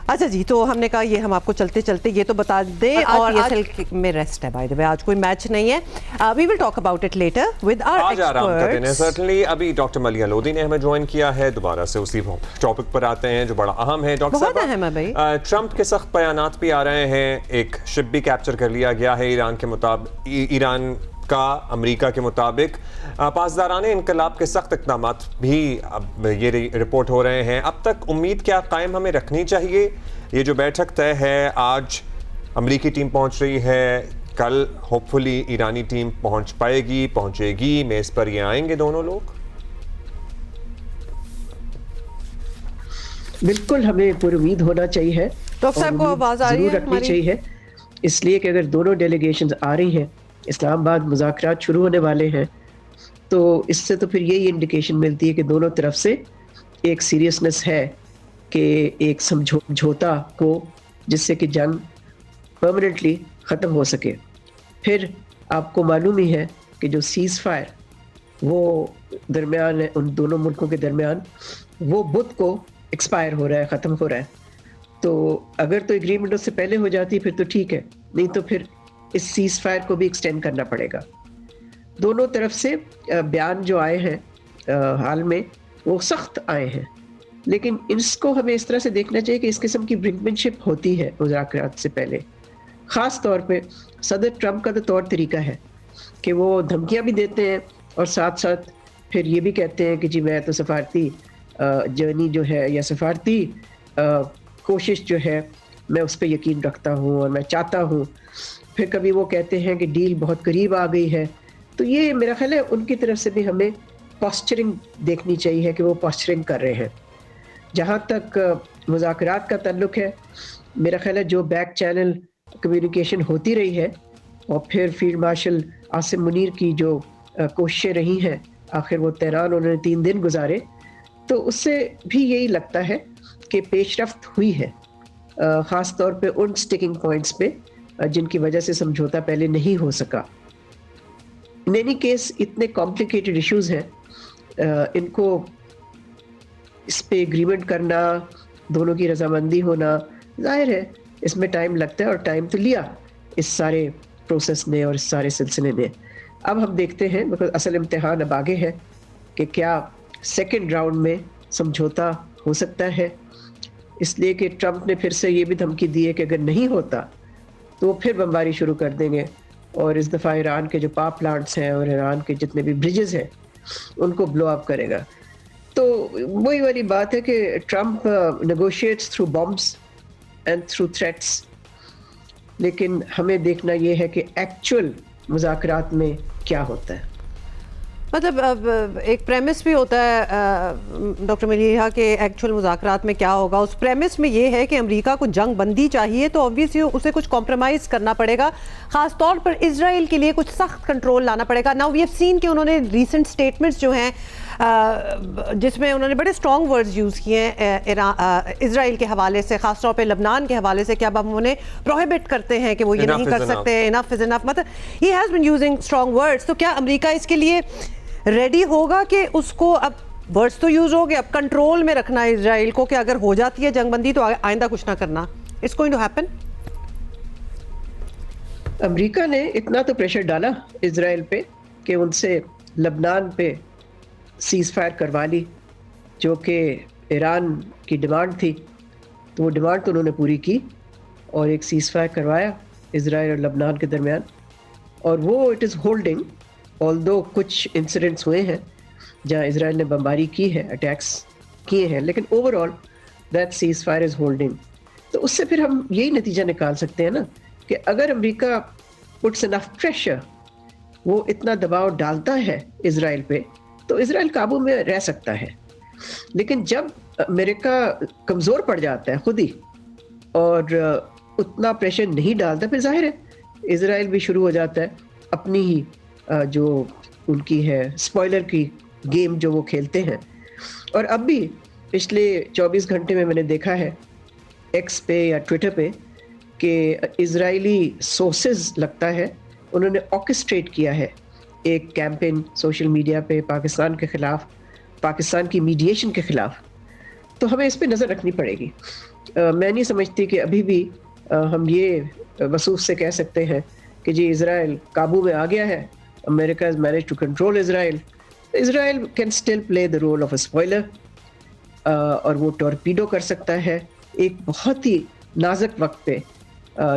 अच्छा जी, तो हमने कहा ये हम आपको चलते चलते ये तो बता दें, और आज में रेस्ट है बाय द वे, आज कोई मैच नहीं है। We will talk about it later with our experts. Certainly अभी डॉक्टर मलिया लोधी ने हमें ज्वाइन किया है। दोबारा से उसी टॉपिक पर आते हैं जो बड़ा अहम है। डॉक्टर साहब, ट्रंप के सख्त बयानात भी आ रहे हैं। एक शिप भी कैप्चर कर लिया गया है ईरान का अमेरिका के मुताबिक। पासदाराने इनकलाब के सख्त इक़दामात भी अब ये रिपोर्ट हो रहे हैं। अब तक उम्मीद क्या कायम हमें रखनी चाहिए? ये जो बैठक तय है, आज अमेरिकी टीम पहुंच रही है, कल होपफुली ईरानी टीम पहुंचेगी, मेज़ पर ये आएंगे दोनों लोग। बिल्कुल, हमें पूरी उम्मीद होना चाहिए। डॉक्टर साहब को आवाज आ रही है? रखनी चाहिए, इसलिए कि अगर दोनों डेलीगेशंस आ रही हैं, इस्लामाबाद मुज़ाकरात शुरू होने वाले हैं, तो इससे तो फिर यही इंडिकेशन मिलती है कि दोनों तरफ से एक सीरियसनेस है कि एक समझौता को, जिससे कि जंग परमानेंटली ख़त्म हो सके। फिर आपको मालूम ही है कि जो सीज़ फायर वो दरमियान है, उन दोनों मुल्कों के दरमियान, वो बुध को एक्सपायर हो रहा है, ख़त्म हो रहा है। तो अगर तो एग्रीमेंट उससे पहले हो जाती है फिर तो ठीक है, नहीं तो फिर इस सीज़ फायर को भी एक्सटेंड करना पड़ेगा। दोनों तरफ से बयान जो आए हैं हाल में वो सख्त आए हैं, लेकिन इसको हमें इस तरह से देखना चाहिए कि इस किस्म की ब्रिंकमैनशिप होती है मुज़ाकरात से पहले। ख़ास तौर पे सदर ट्रंप का तो तौर तरीका है कि वो धमकियां भी देते हैं और साथ साथ फिर ये भी कहते हैं कि जी मैं तो सफारती जर्नी जो है या सफारती कोशिश जो है मैं उस पर यकीन रखता हूँ और मैं चाहता हूँ। फिर कभी वो कहते हैं कि डील बहुत करीब आ गई है। तो ये मेरा ख्याल है उनकी तरफ से भी हमें पॉस्चरिंग देखनी चाहिए कि वो पॉस्चरिंग कर रहे हैं। जहाँ तक मुज़ाकरात का ताल्लुक है, मेरा ख्याल है जो बैक चैनल कम्युनिकेशन होती रही है और फिर फील्ड मार्शल आसिम मुनीर की जो कोशिशें रही हैं, आखिर वो तेहरान उन्होंने 3 दिन गुजारे, तो उससे भी यही लगता है कि पेशरफ्त हुई है, ख़ास तौर पे उन स्टिकिंग पॉइंट्स पे जिनकी वजह से समझौता पहले नहीं हो सका। इन एनी केस इतने कॉम्प्लिकेटेड इश्यूज़ हैं, इनको इस पे एग्रीमेंट करना, दोनों की रजामंदी होना, जाहिर है इसमें टाइम लगता है और टाइम तो लिया इस सारे प्रोसेस ने और इस सारे सिलसिले ने। अब हम देखते हैं, बिकॉज असल इम्तिहान अब आगे है कि क्या सेकेंड राउंड में समझौता हो सकता है, इसलिए कि ट्रंप ने फिर से ये भी धमकी दी है कि अगर नहीं होता तो वो फिर बमबारी शुरू कर देंगे और इस दफ़ा ईरान के जो पावर प्लांट्स हैं और ईरान के जितने भी ब्रिजेस हैं उनको ब्लो अप करेगा। तो वही वाली बात है कि Trump negotiates through bombs and through threats, लेकिन हमें देखना ये है कि एक्चुअल मुज़ाकरात में क्या होता है। मतलब अब एक प्रेमिस भी होता है डॉक्टर मलिहा के एक्चुअल मुज़ाकरात में क्या होगा। उस प्रेमिस में ये है कि अमेरिका को जंग बंदी चाहिए, तो ऑब्वियसली उसे कुछ कॉम्प्रोमाइज़ करना पड़ेगा, ख़ास तौर पर इजराइल के लिए कुछ सख्त कंट्रोल लाना पड़ेगा। नाउ वी हैव सीन कि उन्होंने रीसेंट स्टेटमेंट्स जो हैं जिसमें उन्होंने बड़े स्ट्रॉन्ग वर्ड्स यूज़ किए हैं इजराइल के हवाले से, ख़ास तौर पर लबनान के हवाले से, कि अब हम उन्हें प्रोहिबिट करते हैं कि वो ये नहीं कर सकते, इनफ इज़ इनफ, मतलब he has been using strong words. तो क्या अमेरिका इसके लिए रेडी होगा कि उसको, अब वर्ड्स तो यूज हो गए, अब कंट्रोल में रखना है इजराइल को कि अगर हो जाती है जंगबंदी तो आइंदा कुछ ना करना? It's going to happen. America ने इतना तो प्रेशर डाला इजराइल पे कि उनसे लबनान पे सीज फायर करवा ली, जो कि ईरान की डिमांड थी, तो वो डिमांड तो उन्होंने पूरी की और एक सीज फायर करवाया इजराइल और लबनान के दरमियान, और वो इट इज़ होल्डिंग। ऑल्दो कुछ इंसिडेंट्स हुए हैं जहाँ इजराइल ने बमबारी की है, अटैक्स किए हैं, लेकिन overall that cease fire is holding. तो उससे फिर हम यही नतीजा निकाल सकते हैं ना कि अगर अमेरिका पुट्स इनफ प्रेशर, वो इतना दबाव डालता है इजराइल पे, तो इजराइल काबू में रह सकता है। लेकिन जब अमेरिका कमज़ोर पड़ जाता है खुद ही और उतना प्रेशर नहीं डालता, फिर जाहिर है इजराइल भी शुरू हो जाता है अपनी ही जो उनकी है स्पॉइलर की गेम जो वो खेलते हैं। और अब भी पिछले 24 घंटे में मैंने देखा है एक्स पे या ट्विटर पे कि इजरायली सोर्सेज लगता है उन्होंने ऑर्केस्ट्रेट किया है एक कैंपेन सोशल मीडिया पे पाकिस्तान के ख़िलाफ़, पाकिस्तान की मीडिएशन के ख़िलाफ़। तो हमें इस पे नज़र रखनी पड़ेगी। मैं नहीं समझती कि अभी भी हम ये वसूख से कह सकते हैं कि जी इजराइल काबू में आ गया है, America has managed to control Israel. Israel can still play the role of a spoiler, और वो टॉर्पीडो कर सकता है एक बहुत ही नाजुक वक्त पे,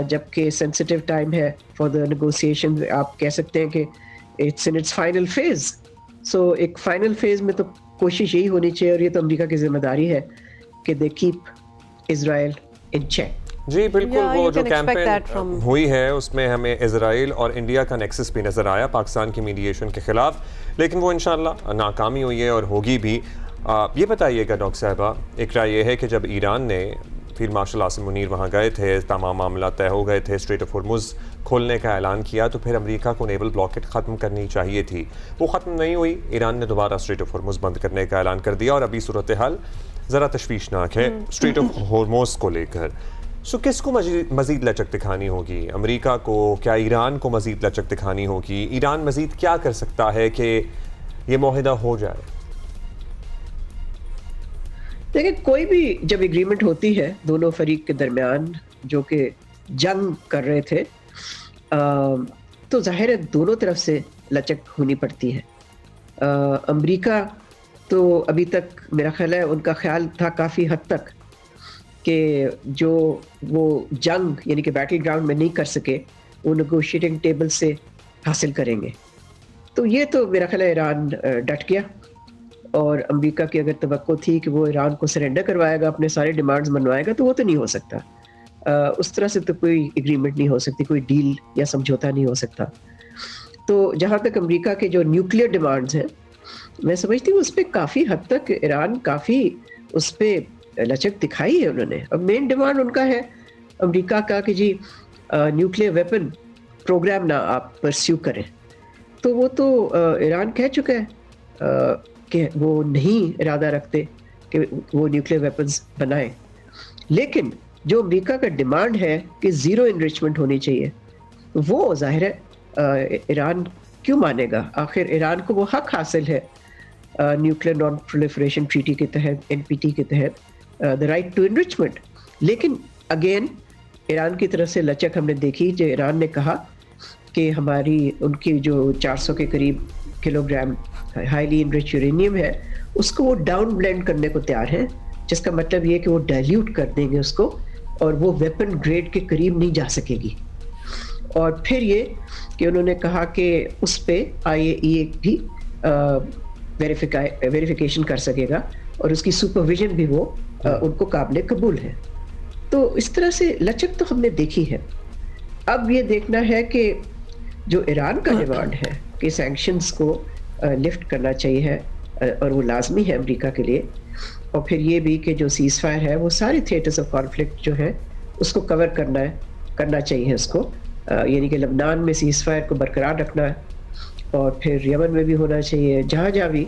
जबकि सेंसिटिव टाइम है फॉर द नेगोशिएशन। आप कह सकते हैं कि it's in it's final phase. So एक फाइनल फेज में तो कोशिश यही होनी चाहिए, और ये तो अमेरिका की जिम्मेदारी है कि they keep Israel in check. जी बिल्कुल, वो जो कैंपेन हुई है उसमें हमें इजराइल और इंडिया का नेक्सस भी नज़र आया पाकिस्तान की मीडिएशन के ख़िलाफ़, लेकिन वो इंशाल्लाह नाकामी हुई है और होगी भी। ये बताइएगा डॉक्टर साहिबा, एक राय ये है कि जब ईरान ने फील्ड मार्शल आसिम मुनीर वहाँ गए थे, तमाम मामला तय हो गए थे, स्ट्रेट ऑफ हॉर्मुज़ खोलने का ऐलान किया, तो फिर अमेरिका को नेवल ब्लॉकेट ख़त्म करनी चाहिए थी। वो ख़त्म नहीं हुई, ईरान ने दोबारा स्ट्रेट ऑफ हॉर्मुज़ बंद करने का ऐलान कर दिया और अभी सूरत हाल ज़रा तशवीशनाक है स्ट्रेट ऑफ हॉर्मुज़ को लेकर। सो किसको मज़ीद लचक दिखानी होगी? अमेरिका को? क्या ईरान को मज़ीद लचक दिखानी होगी? ईरान मज़ीद क्या कर सकता है कि ये मुआहिदा हो जाए? देखिए, कोई भी जब एग्रीमेंट होती है दोनों फरीक के दरमियान जो कि जंग कर रहे थे, तो जाहिर है दोनों तरफ से लचक होनी पड़ती है। अमेरिका तो अभी तक मेरा ख्याल है उनका ख्याल था काफ़ी हद तक कि जो वो जंग यानी कि बैटल ग्राउंड में नहीं कर सके वो नेगोशिएटिंग टेबल से हासिल करेंगे। तो ये तो मेरा ख्याल है ईरान डट गया, और अमेरिका की अगर तवक्को थी कि वो ईरान को सरेंडर करवाएगा, अपने सारे डिमांड्स मनवाएगा, तो वो तो नहीं हो सकता। उस तरह से तो कोई एग्रीमेंट नहीं हो सकती, कोई डील या समझौता नहीं हो सकता। तो जहाँ तक अमेरिका के जो न्यूक्लियर डिमांड्स हैं, मैं समझती हूँ उस पर काफ़ी हद तक ईरान काफ़ी उस पर लचक दिखाई है उन्होंने। अब मेन डिमांड उनका है अमेरिका का कि जी न्यूक्लियर वेपन प्रोग्राम ना आप परस्यू करें। तो वो तो ईरान कह चुका है कि वो नहीं इरादा रखते कि वो न्यूक्लियर वेपन्स बनाए। लेकिन जो अमेरिका का डिमांड है कि ज़ीरो इनरिचमेंट होनी चाहिए, वो जाहिर है ईरान क्यों मानेगा? आखिर ईरान को वो हक हासिल है न्यूक्लियर नॉन प्रोलिफरेशन ट्रीटी के तहत, NPT के तहत, द राइट टू इनरिचमेंट। लेकिन अगेन ईरान की तरफ से लचक हमने देखी, जो ईरान ने कहा कि हमारी उनकी जो 400 के करीब किलोग्राम हाईली इनरिच यूरेनियम है उसको वो डाउन ब्लेंड करने को तैयार हैं, जिसका मतलब ये कि वो डाइल्यूट कर देंगे उसको और वो वेपन ग्रेड के करीब नहीं जा सकेगी। और फिर ये कि उन्होंने कहा कि उस पर IAEA भी वेरिफिकेशन कर सकेगा और उसकी सुपरविजन भी वो उनको काबिल कबूल है। तो इस तरह से लचक तो हमने देखी है। अब ये देखना है कि जो ईरान का डिमांड है कि सैंक्शंस को लिफ्ट करना चाहिए है और वो लाजमी है अमेरिका के लिए, और फिर ये भी कि जो सीज फायर है वो सारे थिएटर्स ऑफ कॉन्फ्लिक्ट जो है उसको कवर करना चाहिए उसको, यानी कि लबनान में सीज फायर को बरकरार रखना है, और फिर यमन में भी होना चाहिए, जहाँ जहाँ भी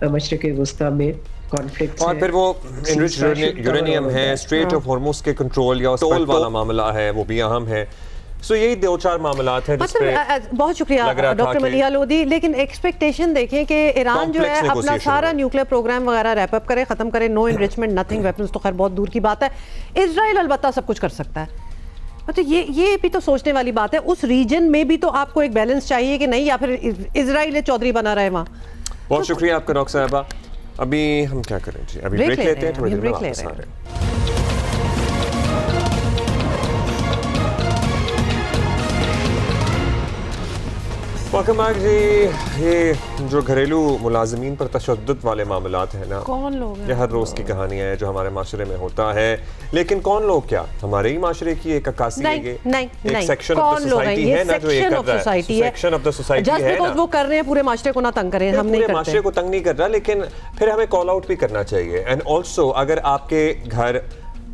मशरिक़ वस्ता में कॉन्फ्लिक्ट। और फिर वो इनरिच यूरेनियम है, स्ट्रेट ऑफ हॉर्मुज़ के कंट्रोल या टोल वाला मामला है, वो भी अहम है। सो यही 2-4 मामलात हैं मतलब बहुत शुक्रिया डॉक्टर मलिहा लोधी। लेकिन एक्सपेक्टेशन देखें कि ईरान जो है अपना सारा न्यूक्लियर प्रोग्राम वगैरह रैप अप करे, ख़त्म करे, नो एनरिचमेंट, नथिंग वेपन्स तो खैर बहुत दूर की बात है। इजराइल अलबत्ता सब कुछ कर सकता है। मतलब ये भी तो सोचने वाली बात है, उस रीजन में भी तो आपको एक बैलेंस चाहिए कि नहीं, या फिर इजराइल चौधरी बना रहे वहाँ। बहुत शुक्रिया आपका डॉक्टर साहबा। अभी हम क्या करें जी, अभी ब्रेक लेते हैं, थोड़ी देर में वापस आ रहे हैं। वेलकम बैक जी। ये जो घरेलू मुलाजमीन पर तशद्दुद वाले मामलात हैं ना, कौन लोग हैं? ये हर रोज़ की कहानियाँ हैं जो हमारे माशरे में होता है। लेकिन कौन लोग क्या, हमारे ही माशरे की एक अक्कासी है ये, एक सेक्शन ऑफ द सोसाइटी है ना जो ये कर रहा है, सेक्शन ऑफ द सोसाइटी है ना, वो कर रहे हैं, पूरे माशरे को ना तंग करें, हम नहीं करते, माशरे को तंग नहीं कर रहा, लेकिन फिर हमें कॉल आउट भी करना चाहिए। एंड ऑल्सो अगर आपके घर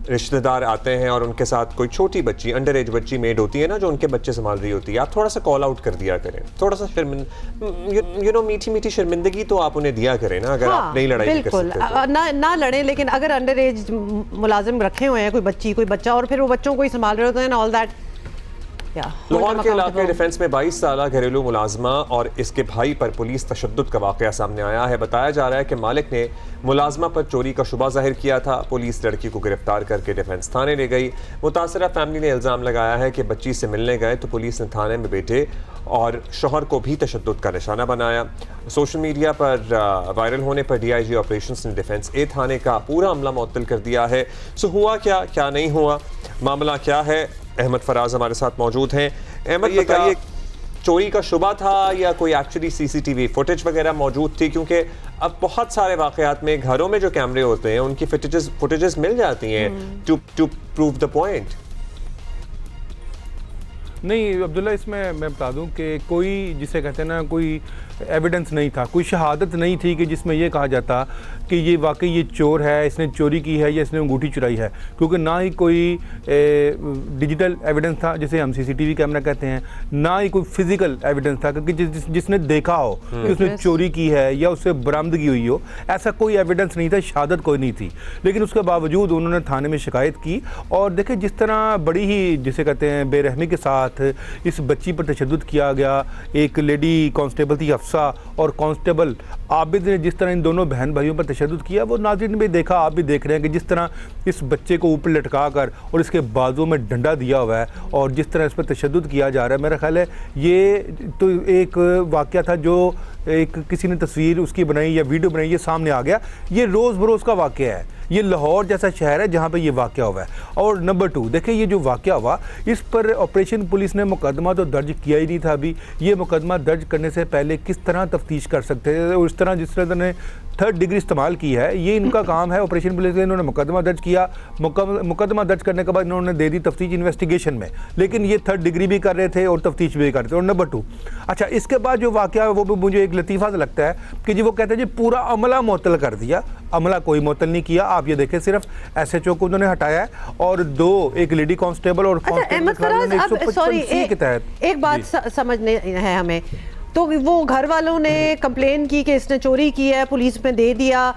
रिश्तेदार आते हैं और उनके साथ कोई छोटी बच्ची, अंडर एज बच्ची मेड होती है ना, जो उनके बच्चे संभाल रही होती है, आप थोड़ा सा कॉल आउट कर दिया करें, थोड़ा सा मीठी मीठी शर्मिंदगी तो आप उन्हें दिया करें ना, अगर आप नहीं लड़ाई कर सकते तो। ना लड़ें, लेकिन अगर अंडर एज मुलाजिम रखे हुए हैं, कोई बच्ची कोई बच्चा, और फिर वो बच्चों को ही संभाल रहे होते हैं, ऑल दैट। लाहौर के इलाके डिफेंस में 22 साल घरेलू मुलाजमा और इसके भाई पर पुलिस तशद्दुद का वाकया सामने आया है। बताया जा रहा है कि मालिक ने मुलाजमा पर चोरी का शुबा जाहिर किया था। पुलिस लड़की को गिरफ्तार करके डिफेंस थाने ले गई। मुतासरा फैमिली ने इल्ज़ाम लगाया है कि बच्ची से मिलने गए तो पुलिस ने थाने में बेटे और शोहर को भी तशद्दुद का निशाना बनाया। सोशल मीडिया पर वायरल होने पर DIG ऑपरेशंस ने डिफेंस A थाने का पूरा अमला मुअत्तल कर दिया है। सो हुआ क्या, क्या नहीं हुआ, मामला क्या है? अहमद फराज हमारे साथ मौजूद हैं। अहमद, ये बताइए, चोरी का शुबा था या कोई एक्चुअली CCTV फुटेज वगैरह मौजूद थी? क्योंकि अब बहुत सारे वाकयात में घरों में जो कैमरे होते हैं उनकी फुटेजेस मिल जाती हैं टू प्रूव द पॉइंट। नहीं अब्दुल्ला, इसमें मैं बता दूं कि कोई जिसे कहते हैं ना, कोई एविडेंस नहीं था, कोई शहादत नहीं थी कि जिसमें ये कहा जाता कि ये वाकई ये चोर है, इसने चोरी की है या इसने अंगूठी चुराई है। क्योंकि ना ही कोई डिजिटल एविडेंस था जिसे हम CCTV कैमरा कहते हैं, ना ही कोई फिजिकल एविडेंस था क्योंकि जिसने देखा हो कि उसने चोरी की है या उससे बरामदगी हुई हो, ऐसा कोई एविडेंस नहीं था, शहादत कोई नहीं थी। लेकिन उसके बावजूद उन्होंने थाने में शिकायत की। और देखिए जिस तरह बड़ी ही जिसे कहते हैं बेरहमी के साथ इस बच्ची पर तशद्दुद किया गया, एक लेडी कांस्टेबल थी, हफ्सा और कांस्टेबल आबिद ने जिस तरह इन दोनों बहन भाइयों पर तशद्दुद किया, वो नाज़रीन भी देखा, आप भी देख रहे हैं कि जिस तरह इस बच्चे को ऊपर लटका कर और इसके बाजुओं में डंडा दिया हुआ है और जिस तरह इस पर तशद्दुद किया जा रहा है, मेरा ख्याल है ये तो एक वाक़या था जो एक किसी ने तस्वीर उसकी बनाई या वीडियो बनाई, ये सामने आ गया। ये रोज़ बरोज़ का वाक़या है, ये लाहौर जैसा शहर है जहाँ पे ये वाक़या हुआ है। और नंबर 2 देखिए, ये जो वाक़या हुआ इस पर ऑपरेशन पुलिस ने मुकदमा तो दर्ज किया ही नहीं था। अभी ये मुकदमा दर्ज करने से पहले किस तरह तफ्तीश कर सकते थे, और इस तरह जिस तरह ने 3rd डिग्री इस्तेमाल की है, ये इनका काम है। ऑपरेशन पुलिस ने इन्होंने मुकदमा दर्ज किया, मुकदमा दर्ज करने के बाद इन्होंने दे दी तफ्तीश इन्वेस्टिगेशन में, लेकिन ये 3rd डिग्री भी कर रहे थे और तफ्तीश भी कर रहे थे। और नंबर 2 अच्छा, इसके बाद जो वाक़या है वो भी मुझे एक लतीफ़ा लगता है कि जी वो कहते हैं जी पूरा अमला मुअत्तल कर दिया। अमला कोई मुअत्तल नहीं किया, आप ये देखें सिर्फ SHO को उन्होंने हटाया है और 2 एक लेडी कांस्टेबल और सॉरी के तहत एक बात समझने है हमें, तो वो घर वालों ने कंप्लेन की कि इसने चोरी की है, पुलिस में दे दिया।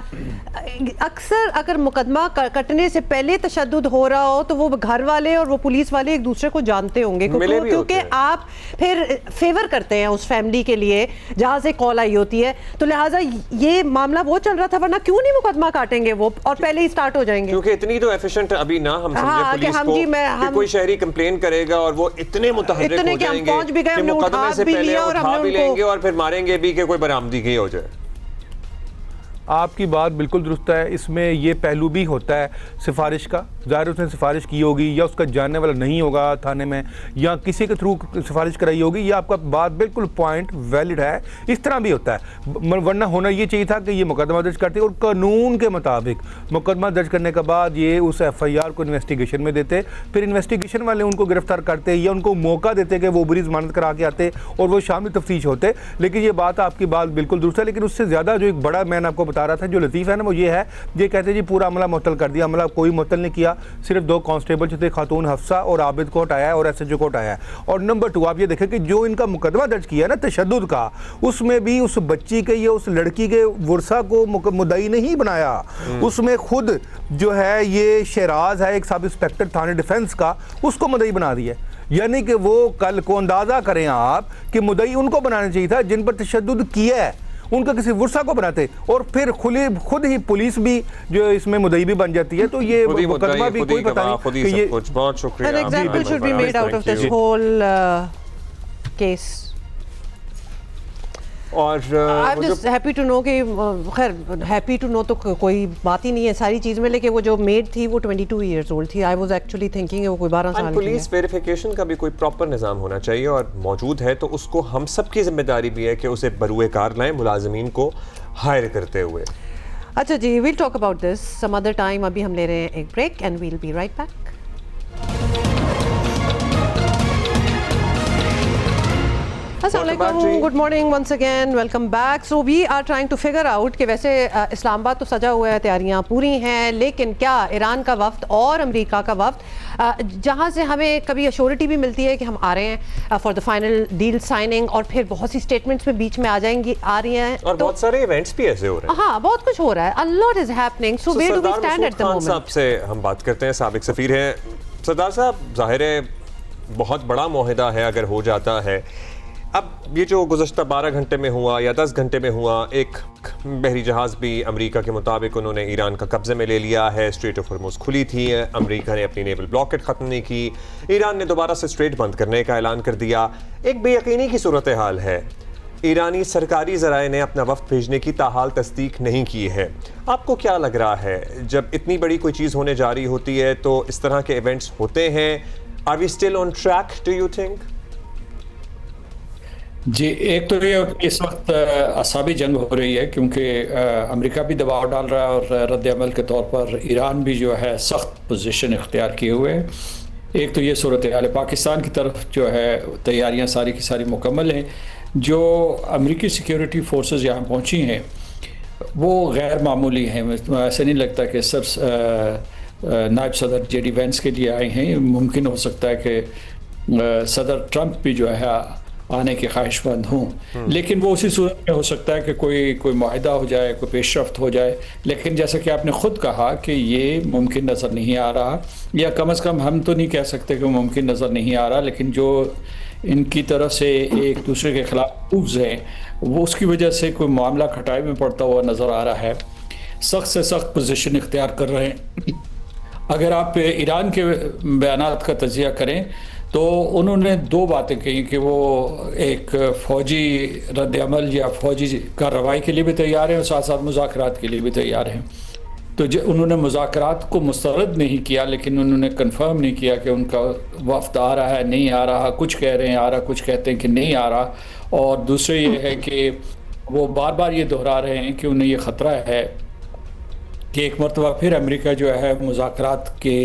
अक्सर अगर मुकदमा कटने से पहले तशद्दुद हो रहा हो तो वो घर वाले और वो पुलिस वाले एक दूसरे को जानते होंगे, क्योंकि आप फिर फेवर करते हैं उस फैमिली के लिए जहाँ से कॉल आई होती है। तो लिहाजा ये मामला वो चल रहा था, वरना क्यों नहीं मुकदमा काटेंगे वो और पहले ही स्टार्ट हो जाएंगे। क्योंकि इतनी तो एफिशिएंट अभी ना हम समझे पुलिस को कि कोई शहरी कंप्लेन करेगा और वो इतने मुतहर्रिक हो जाएंगे पहुंच भी गए, हमने मुकदमे से पहले उठा भी लेंगे और फिर मारेंगे भी कि कोई बरामदगी हो जाए। आपकी बात बिल्कुल दुरुस्त है, इसमें ये पहलू भी होता है सिफारिश का। ज़ाहिर उसने सिफारिश की होगी या उसका जानने वाला नहीं होगा थाने में या किसी के थ्रू सिफारिश कराई होगी। ये आपका बात बिल्कुल पॉइंट वैलिड है, इस तरह भी होता है। वरना होना ये चाहिए था कि ये मुकदमा दर्ज करते और कानून के मुताबिक मुकदमा दर्ज करने के बाद ये उस FIR को इन्वेस्टिगेशन में देते, फिर इन्वेस्टिगेशन वाले उनको गिरफ्तार करते या उनको मौका देते कि वो बुरी ज़मानत करा के आते और वो शामिल तफ्तीश होते। लेकिन ये बात आपकी बात बिल्कुल दुरुस्त है, लेकिन उससे ज़्यादा जो एक बड़ा मैंने आपको बता रहा था जो लतीफ़ है ना, वो ये है, ये कहते जी पूरा अमला मुअत्तल कर दिया। अमला कोई मुअत्तल नहीं किया, सिर्फ 2 कांस्टेबल जो थे, खातून हफ्सा और आबिद को हटाया है और SHO को हटाया है। और नंबर 2 आप ये देखें कि जो इनका मुकदमा दर्ज किया ना तशद्दुद का, उसमें भी उस बच्ची के या उस लड़की के वर्सा को मुद्दई नहीं बनाया, उसमें खुद जो है ये शहराज है एक सब इंस्पेक्टर थाने डिफेंस का, उसको मुद्दई बना दिया। यानी कि वो कल को अंदाज़ा करें आप कि मुद्दई उनको बनाना चाहिए था जिन पर तशद्दुद किया है, उनका किसी वर्सा को बनाते और फिर खुद ही पुलिस भी जो इसमें मुद्दई भी बन जाती है। तो ये मुकदमा भी कोई पता नहीं कि ये बहुत शुक्रिया। An example should be made out of this whole case. और I'm just happy to know कि खैर happy to know तो कोई बात ही नहीं है सारी चीज़ में, लेकिन वो जो मेड थी वो 22 years old थी। I was actually thinking वो कोई 12 साल की है। पुलिस वेरिफिकेशन का भी कोई प्रॉपर निज़ाम होना चाहिए और मौजूद है, तो उसको हम सब की जिम्मेदारी भी है कि उसे बरूए कार लाएं मुलाजिमीन को हायर करते हुए। अच्छा जी, we'll talk about this some other time। अभी हम ले रहे हैं एक break and we'll be right back। Assalamualaikum, good morning once again, welcome back। So we are trying to figure out कि वैसे इस्लामाबाद तो सजा हुआ है, तैयारियां पूरी हैं, लेकिन क्या ईरान का वफ्द और अमेरिका का वफ्द जहां से हमें कभी अश्योरिटी भी मिलती है कि हम आ रहे हैं for the final deal signing, और फिर बहुत सी स्टेटमेंट्स में बीच में आ जाएंगी, आ रही हैं, और बहुत सारे इवेंट्स भी ऐसे हो रहे हैं। हाँ, बहुत कुछ हो रहा है, a lot is happening। So where do we stand at the moment? साहब से हम बात करते हैं, साबिक सफीर हैं। सरदार साहब, जाहिर है बहुत बड़ा मुआहिदा है अगर हो जाता है। अब ये जो गुज़श्ता 12 घंटे में हुआ या 10 घंटे में हुआ, एक बहरी जहाज़ भी अमेरिका के मुताबिक उन्होंने ईरान का कब्ज़े में ले लिया है। स्ट्रेट ऑफ हॉर्मुज़ खुली थी, अमेरिका ने अपनी नेवल ब्लॉकेट ख़त्म नहीं की, ईरान ने दोबारा से स्ट्रेट बंद करने का ऐलान कर दिया। एक बेयकीनी की सूरत हाल है। ईरानी सरकारी ज़राए ने अपना वफ़द भेजने की ताहाल तस्दीक नहीं की है। आपको क्या लग रहा है, जब इतनी बड़ी कोई चीज़ होने जा रही होती है तो इस तरह के इवेंट्स होते हैं? Are we still on track, do you think? जी, एक तो ये इस वक्त असाबी जंग हो रही है क्योंकि अमेरिका भी दबाव डाल रहा है और रद्द अमल के तौर पर ईरान भी जो है सख्त पोजीशन इख्तियार किए हुए है। एक तो ये सूरत हाल है। पाकिस्तान की तरफ जो है तैयारियां सारी की सारी मुकम्मल हैं। जो अमेरिकी सिक्योरिटी फोर्सेस यहाँ पहुँची हैं वो गैर मामूली हैं। ऐसे नहीं लगता कि सिर्फ नायब सदर JD वैंस के लिए आए हैं। मुमकिन हो सकता है कि सदर ट्रंप भी जो है आने के ख्वाहिशमंद हूँ, लेकिन वो उसी सूरत में हो सकता है कि कोई मुआहिदा हो जाए, कोई पेशरफ्त हो जाए। लेकिन जैसा कि आपने ख़ुद कहा कि ये मुमकिन नज़र नहीं आ रहा, या कम अज़ कम हम तो नहीं कह सकते कि वो मुमकिन नज़र नहीं आ रहा, लेकिन जो इनकी तरफ से एक दूसरे के ख़िलाफ़ मूव्स हैं वो उसकी वजह से कोई मामला खटाई में पड़ता हुआ नज़र आ रहा है। सख्त से सख्त पोजीशन इख्तियार कर रहे हैं। अगर आप ईरान के बयानात का तजिया करें तो उन्होंने दो बातें कही कि वो एक फ़ौजी रद्द-ए-अमल या फ़ौजी कार्रवाई के लिए भी तैयार हैं और साथ साथ मुज़ाकरात के लिए भी तैयार हैं। तो उन्होंने मुज़ाकरात को मुस्तरद नहीं किया, लेकिन उन्होंने कंफर्म नहीं किया कि उनका वफ़द आ रहा है, नहीं आ रहा। कुछ कह रहे हैं आ रहा, कुछ कहते हैं कि नहीं आ रहा। और दूसरे ये है कि वो बार बार ये दोहरा रहे हैं कि उन्हें ये ख़तरा है कि एक मरतबा फिर अमेरिका जो है मुज़ाकरात के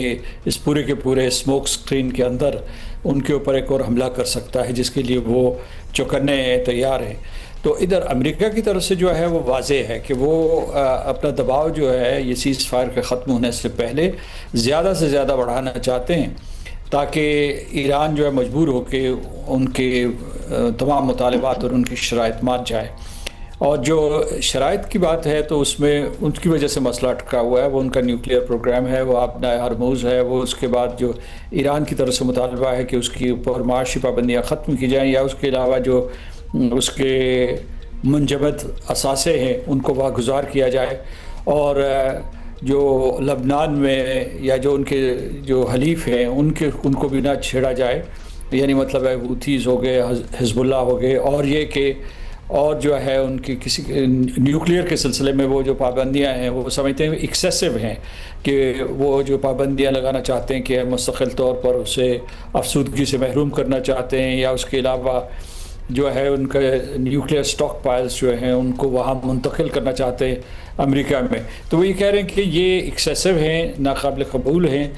इस पूरे के पूरे स्मोक स्क्रीन के अंदर उनके ऊपर एक और हमला कर सकता है, जिसके लिए वो चौकन्ने तैयार हैं। तो इधर अमेरिका की तरफ से जो है वो वाज़े है कि वो अपना दबाव जो है ये सीज़ फायर के ख़त्म होने से पहले ज़्यादा से ज़्यादा बढ़ाना चाहते हैं, ताकि ईरान जो है मजबूर हो के उनके तमाम मुतालबात और उनकी शराइत मान जाए। और जो शराइत की बात है तो उसमें उनकी वजह से मसला अटका हुआ है, वो उनका न्यूक्लियर प्रोग्राम है, वो अपना हरमुज़ है। वो उसके बाद जो ईरान की तरफ से मुतालबा है कि उसके ऊपर माशी पाबंदियाँ ख़त्म की जाएँ, या उसके अलावा जो उसके मुंजमद असासे हैं उनको वागुज़ार किया जाए। और जो लबनान में या जो उनके जो हलीफ हैं उनको भी ना छेड़ा जाए, यानी मतलब है हूथीज़ हो गए, हिज़्बुल्लाह हो गए, और ये कि और जो है उनकी किसी न्यूक्लियर के सिलसिले में वो जो पाबंदियां हैं वो समझते हैं एक्सेसिव हैं, कि वो जो पाबंदियां लगाना चाहते हैं कि मुस्तकिल तौर पर उसे अफसूदगी से महरूम करना चाहते हैं, या उसके अलावा जो है उनका न्यूक्लियर स्टॉक पाइल्स जो हैं उनको वहाँ मुंतकिल करना चाहते हैं अमेरिका में। तो वो ये कह रहे हैं कि ये एक्सेसिव हैं, नाकाबिल कबूल हैं,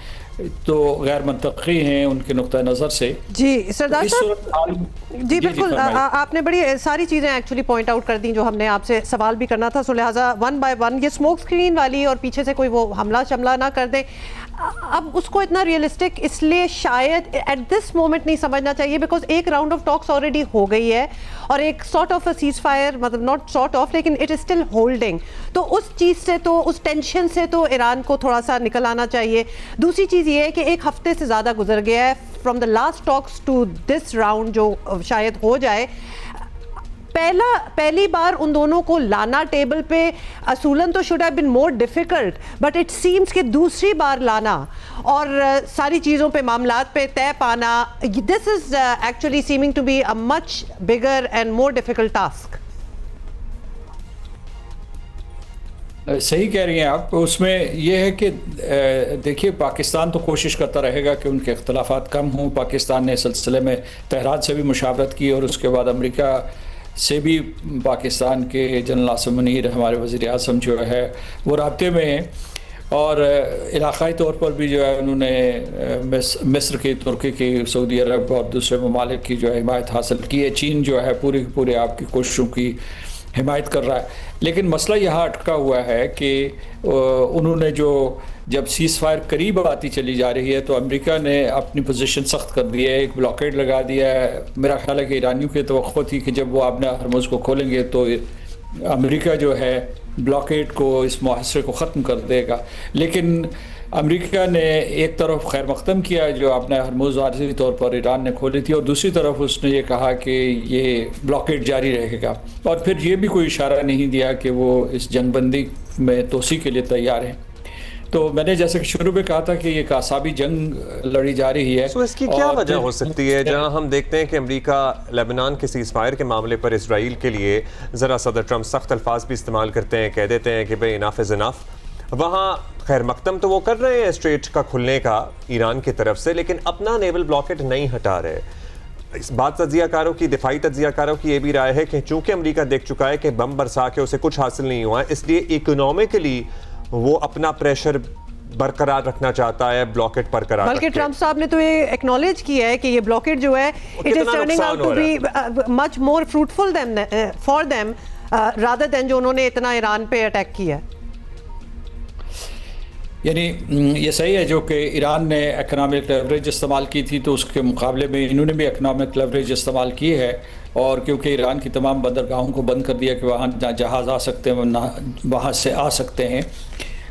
तो गैर मंतकी हैं उनके नुक्ता नज़र से। जी सरदार साहब, जी बिल्कुल, आपने बड़ी सारी चीज़ें एक्चुअली पॉइंट आउट कर दी जो हमने आपसे सवाल भी करना था। सो लिहाजा वन बाय वन ये स्मोक स्क्रीन वाली और पीछे से कोई वो हमला शमला ना कर दे, अब उसको इतना रियलिस्टिक इसलिए शायद एट दिस मोमेंट नहीं समझना चाहिए, बिकॉज एक राउंड ऑफ टॉक्स ऑलरेडी हो गई है और एक sort of a cease fire, मतलब नॉट सॉर्ट ऑफ, लेकिन इट इज़ स्टिल होल्डिंग। तो उस चीज़ से, तो उस टेंशन से तो ईरान को थोड़ा सा निकल आना चाहिए। दूसरी चीज़ ये है कि एक हफ्ते से ज़्यादा गुजर गया है from the last talks to this round जो शायद हो जाए। पहली बार उन दोनों को लाना टेबल पे असूलन तो should have been more difficult, but it seems कि दूसरी बार लाना और सारी चीज़ों पे मामलात पे तय पाना, this is actually seeming to be a much bigger and more difficult task. सही कह रही हैं आप। उसमें यह है कि देखिए, पाकिस्तान तो कोशिश करता रहेगा कि उनके इख्तलाफात कम हों। पाकिस्तान ने इस सिलसिले में तेहरान से भी मुशावरत की और उसके बाद अमेरिका से भी पाकिस्तान के जनरल आसिम मुनीर, हमारे वज़ीर आज़म जो है वो राब्ते में हैं, और इलाक़ाई तौर पर भी जो है उन्होंने मिस्र की, तुर्की की, सऊदी अरब और दूसरे ममालिक की जो है हिमायत हासिल की है। चीन जो है पूरे आपकी कोशिशों की हिमायत कर रहा है। लेकिन मसला यहाँ अटका हुआ है कि उन्होंने जो जब सीज़ फायर करीब आती चली जा रही है तो अमेरिका ने अपनी पोजीशन सख्त कर दी है, एक ब्लॉकेड लगा दिया है। मेरा ख्याल है कि ईरानियों की तवक्को थी कि जब वो अपने हरमुज़ को खोलेंगे तो अमेरिका जो है ब्लॉकेड को, इस मुहासरे को ख़त्म कर देगा। लेकिन अमेरिका ने एक तरफ खैर मकदम किया जो अपने हरमुज़ आर्जी तौर पर ईरान ने खोली थी, और दूसरी तरफ उसने ये कहा कि ये ब्लॉकेड जारी रहेगा, और फिर ये भी कोई इशारा नहीं दिया कि वो इस जंगबंदी में तोसी के लिए तैयार हैं। तो मैंने जैसे कि शुरू में कहा था कि ये कासाबी जंग लड़ी जा रही है। तो इसकी क्या वजह हो सकती है, जहां हम देखते हैं कि अमेरिका लेबनान के सीज़ फायर के मामले पर इसराइल के लिए ज़रा सदर ट्रंप सख्त अल्फाज भी इस्तेमाल करते हैं, कह देते हैं कि भाई इनफ इज़ इनफ। वहाँ खैर मकदम तो वो कर रहे हैं स्ट्रेट का खुलने का ईरान की तरफ से, लेकिन अपना नेवल ब्लॉकेट नहीं हटा रहे। इस बात तजियाकारों की, दिफाई तजियाकारों की ये भी राय है कि चूंकि अमेरिका देख चुका है कि बम बरसा के उसे कुछ हासिल नहीं हुआ, इसलिए इकोनॉमिकली वो अपना प्रेशर बरकरार रखना चाहता है, ब्लॉकेट बरकरार। बल्कि ट्रंप साहब ने तो ये एक्नॉलेज किया है कि ये ब्लॉकेट जो है it is turning out to be much more fruitful for them rather than जो उन्होंने इतना ईरान पे अटैक किया है। यानी ये सही है, जो कि ईरान ने इकनॉमिक लेवरेज इस्तेमाल की थी तो उसके मुकाबले में इन्होंने भी इकनॉमिक लेवरेज इस्तेमाल की है। और क्योंकि ईरान की तमाम बंदरगाहों को बंद कर दिया कि वहाँ जहाज़ आ सकते हैं, ना वहाँ से आ सकते हैं।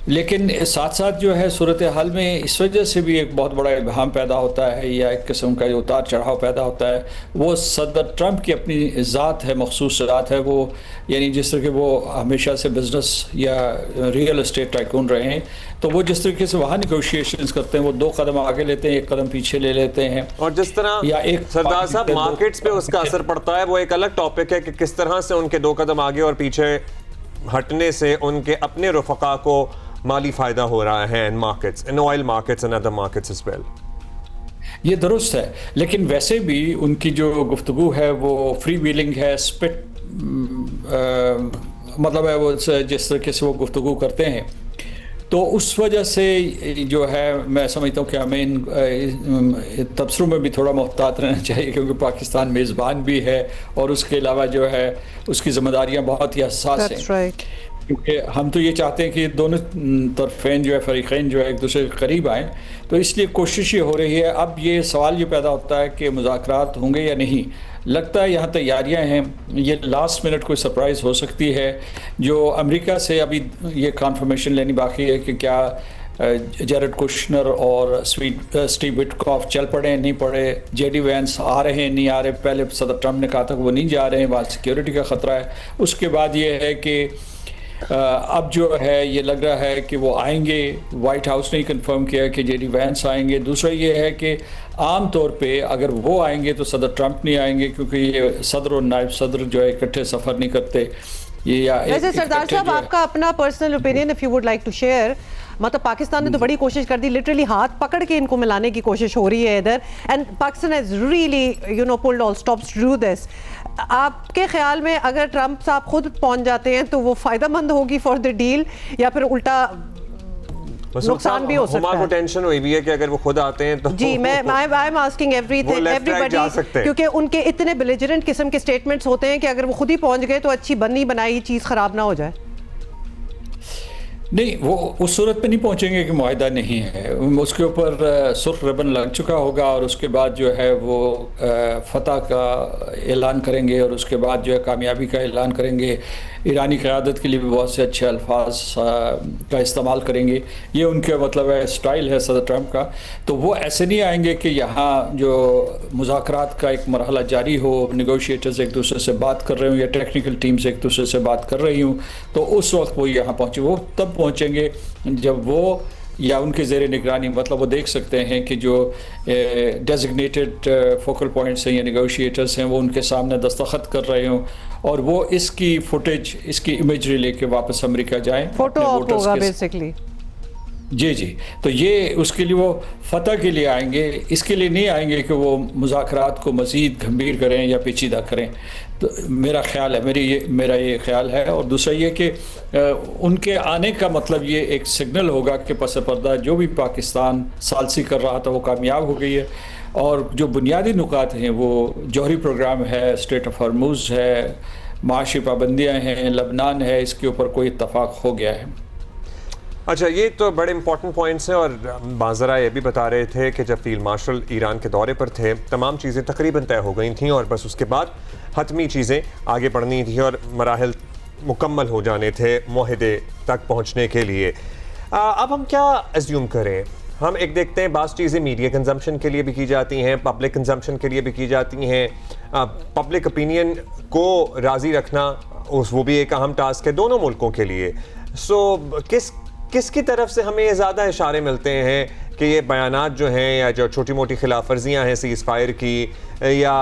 लेकिन साथ साथ जो है सूरत हाल में इस वजह से भी एक बहुत बड़ा इबहम पैदा होता है या एक किस्म का जो उतार चढ़ाव पैदा होता है, वो सदर ट्रंप की अपनी ज़ात है, मखसूस ज़ात है। वो यानी जिस तरह के वो हमेशा से बिजनेस या रियल एस्टेट टाइकून रहे हैं, तो वो जिस तरीके से वहाँ निगोशिएशंस करते हैं, वो 2 कदम आगे लेते हैं, 1 कदम पीछे ले लेते हैं। और जिस तरह या एक सरदार साहब मार्केट्स पे उसका असर पड़ता है, वो एक अलग टॉपिक है कि किस तरह से उनके 2 कदम आगे और पीछे हटने से उनके अपने रुफका को माली फायदा हो रहा है in markets, in oil markets and other markets as well. ये दुरुस्त है, लेकिन वैसे भी उनकी जो गुफ्तगू है वो फ्री व्हीलिंग है, स्पिट मतलब है वो जिस तरीके से वो गुफ्तगू करते हैं, तो उस वजह से जो है मैं समझता हूँ कि हमें इन तबसरों में भी थोड़ा मुहतात रहना चाहिए, क्योंकि पाकिस्तान मेज़बान भी है और उसके अलावा जो है उसकी जिम्मेदारियाँ बहुत ही हसास हैं। क्योंकि हम तो ये चाहते हैं कि दोनों तरफ़ें जो है, फ़रीक़ैन जो है, एक दूसरे के करीब आएँ। तो इसलिए कोशिश ये हो रही है। अब ये सवाल ये पैदा होता है कि मुज़ाकरात होंगे या नहीं। लगता है यहाँ तैयारियाँ हैं, ये लास्ट मिनट कोई सरप्राइज़ हो सकती है। जो अमेरिका से अभी ये कन्फर्मेशन लेनी बाकी है कि क्या जेरेड कुशनर और स्टीव विटकॉफ चल पड़े नहीं पड़े, जेडी वैंस आ रहे हैं नहीं आ रहे। पहले सदर ट्रंप ने कहा था कि वो नहीं जा रहे हैं, वहाँ सिक्योरिटी का ख़तरा है। उसके बाद ये है कि अब जो है ये लग रहा है कि वो आएंगे। वाइट हाउस ने कंफर्म किया कि जेडी वैंस आएंगे। दूसरा ये है कि आम तौर पे अगर वो आएंगे तो सदर ट्रंप नहीं आएंगे, क्योंकि ये सदर और नायब सदर जो है इकट्ठे सफ़र नहीं करते। वैसे सरदार साहब, आपका अपना personal opinion if you would like to share. मतलब पाकिस्तान ने तो बड़ी कोशिश कर दी, लिटरली हाथ पकड़ के इनको मिलाने की कोशिश हो रही है इधर, and Pakistan has really pulled all stops to do this. आपके ख्याल में अगर ट्रंप साहब खुद पहुंच जाते हैं तो वो फायदेमंद होगी फॉर द डील, या फिर उल्टा नुकसान भी हो सकता है? टेंशन हुई भी है कि अगर वो खुद आते हैं तो जी, आई एम आस्किंग एवरीबॉडी, क्योंकि उनके इतने बेलिजरेंट किस्म के स्टेटमेंट्स होते हैं कि अगर वो खुद ही पहुंच गए तो अच्छी बनी बनाई चीज़ ख़राब ना हो जाए। नहीं, वो उस सूरत पे नहीं पहुंचेंगे कि मुआहिदा नहीं है। उसके ऊपर सुर्ख रिबन लग चुका होगा और उसके बाद जो है वो फतह का ऐलान करेंगे और उसके बाद जो है कामयाबी का ऐलान करेंगे। ईरानी क़यादत के लिए भी बहुत से अच्छे अल्फाज का इस्तेमाल करेंगे। ये उनके मतलब है स्टाइल है सदर ट्रंप का। तो वो ऐसे नहीं आएंगे कि यहाँ जो मुज़ाकरात का एक मरहला जारी हो, निगोशिएटर्स एक दूसरे से बात कर रहे हूँ या टेक्निकल टीम्स एक दूसरे से बात कर रही हूँ, तो उस वक्त वो यहाँ पहुँचे। वो तब पहुँचेंगे जब वो या उनके ज़ेर निगरानी, मतलब वो देख सकते हैं कि जो डेजिग्नेटेड फोकल पॉइंट्स हैं या नेगोशिएटर्स हैं वो उनके सामने दस्तखत कर रहे हों और वो इसकी फुटेज, इसकी इमेजरी लेके वापस अमेरिका जाएं। फोटो ऑप होगा बेसिकली। जी जी, तो ये उसके लिए वो फतह के लिए आएंगे, इसके लिए नहीं आएंगे कि वो मुज़ाकरात को मज़ीद गंभीर करें या पेचीदा करें। तो मेरा ख्याल है, मेरा ये ख्याल है। और दूसरा ये कि उनके आने का मतलब ये एक सिग्नल होगा कि पस पर्दा जो भी पाकिस्तान सालसी कर रहा था वो कामयाब हो गई है और जो बुनियादी नुकात हैं वो जौहरी प्रोग्राम है, स्ट्रेट ऑफ हॉर्मुज़ है, माशी पाबंदियाँ हैं, लबनान है, इसके ऊपर कोई इत्तफाक हो गया है। अच्छा, ये तो बड़े इंपॉर्टेंट पॉइंट्स हैं और बाज़रा ये भी बता रहे थे कि जब फील्ड मार्शल ईरान के दौरे पर थे तमाम चीज़ें तकरीबन तय हो गई थीं और बस उसके बाद हतमी चीज़ें आगे बढ़नी थी और मराहल मुकम्मल हो जाने थे मुआहदे तक पहुँचने के लिए। अब हम क्या एज्यूम करें? हम एक देखते हैं बाज़ चीज़ें मीडिया कंजम्पशन के लिए भी की जाती हैं, पब्लिक कंजम्पशन के लिए भी की जाती हैं। पब्लिक ओपिनियन को राज़ी रखना वो भी एक अहम टास्क है दोनों मुल्कों के लिए। सो किसकी तरफ से हमें ज़्यादा इशारे मिलते हैं कि ये बयानात जो हैं या जो छोटी मोटी खिलाफ वर्जियाँ हैं सीज़ फायर की या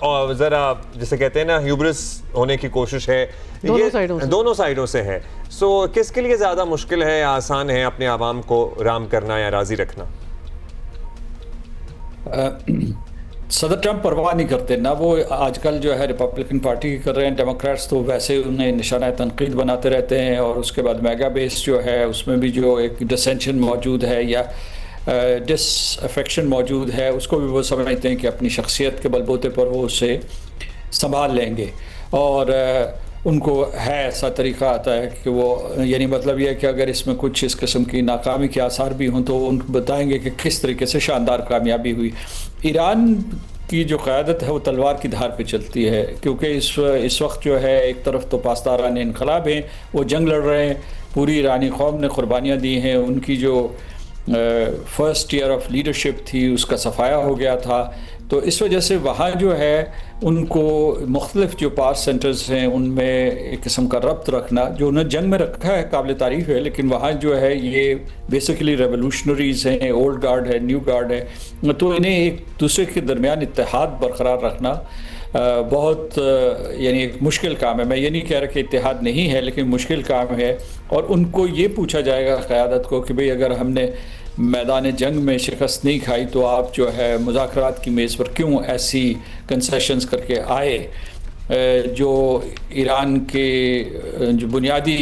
और ज़रा जिसे कहते हैं ना ह्यूब्रिस होने की कोशिश है, दोनों साइडों से है। सो किसके लिए ज़्यादा मुश्किल है या आसान है अपने आवाम को राम करना या राज़ी रखना? सदर ट्रंप परवाह नहीं करते ना, वो आजकल जो है रिपब्लिकन पार्टी की कर रहे हैं। डेमोक्रेट्स तो वैसे उन्हें निशाना तनकीद बनाते रहते हैं और उसके बाद मेगा बेस जो है उसमें भी जो एक डिसेंशन मौजूद है या डिसअफेक्शन मौजूद है उसको भी वो समझते हैं कि अपनी शख्सियत के बलबूते पर वो उसे संभाल लेंगे और उनको है ऐसा तरीक़ा आता है कि वो यानी मतलब ये है कि अगर इसमें कुछ इस किस्म की नाकामी के आसार भी हों तो उनको बताएंगे कि किस तरीके से शानदार कामयाबी हुई। ईरान की जो क़यादत है वो तलवार की धार पे चलती है, क्योंकि इस वक्त जो है एक तरफ तो पासदारान इनकलाब हैं, वो जंग लड़ रहे हैं, पूरी ईरानी कौम ने कुर्बानियाँ दी हैं, उनकी जो फर्स्ट ईयर ऑफ लीडरशिप थी उसका सफाया हो गया था। तो इस वजह से वहाँ जो है उनको मुख्तलिफ जो पावर सेंटर्स हैं उनमें एक किस्म का रब्त रखना, जो उन्हें जंग में रखा है, काबिल तारीफ़ है, लेकिन वहाँ जो है ये बेसिकली रेवोल्यूशनरीज़ हैं, ओल्ड गार्ड है, न्यू गार्ड है, तो इन्हें एक दूसरे के दरमियान इत्तेहाद बरकरार रखना बहुत यानी एक मुश्किल काम है। मैं ये नहीं कह रहा कि इत्तेहाद नहीं है, लेकिन मुश्किल काम है। और उनको ये पूछा जाएगा क़यादत को कि भाई अगर हमने मैदान जंग में शिकस्त नहीं खाई तो आप जो है मुज़ाकरात की मेज़ पर क्यों ऐसी कंसेशंस करके आए जो ईरान के जो बुनियादी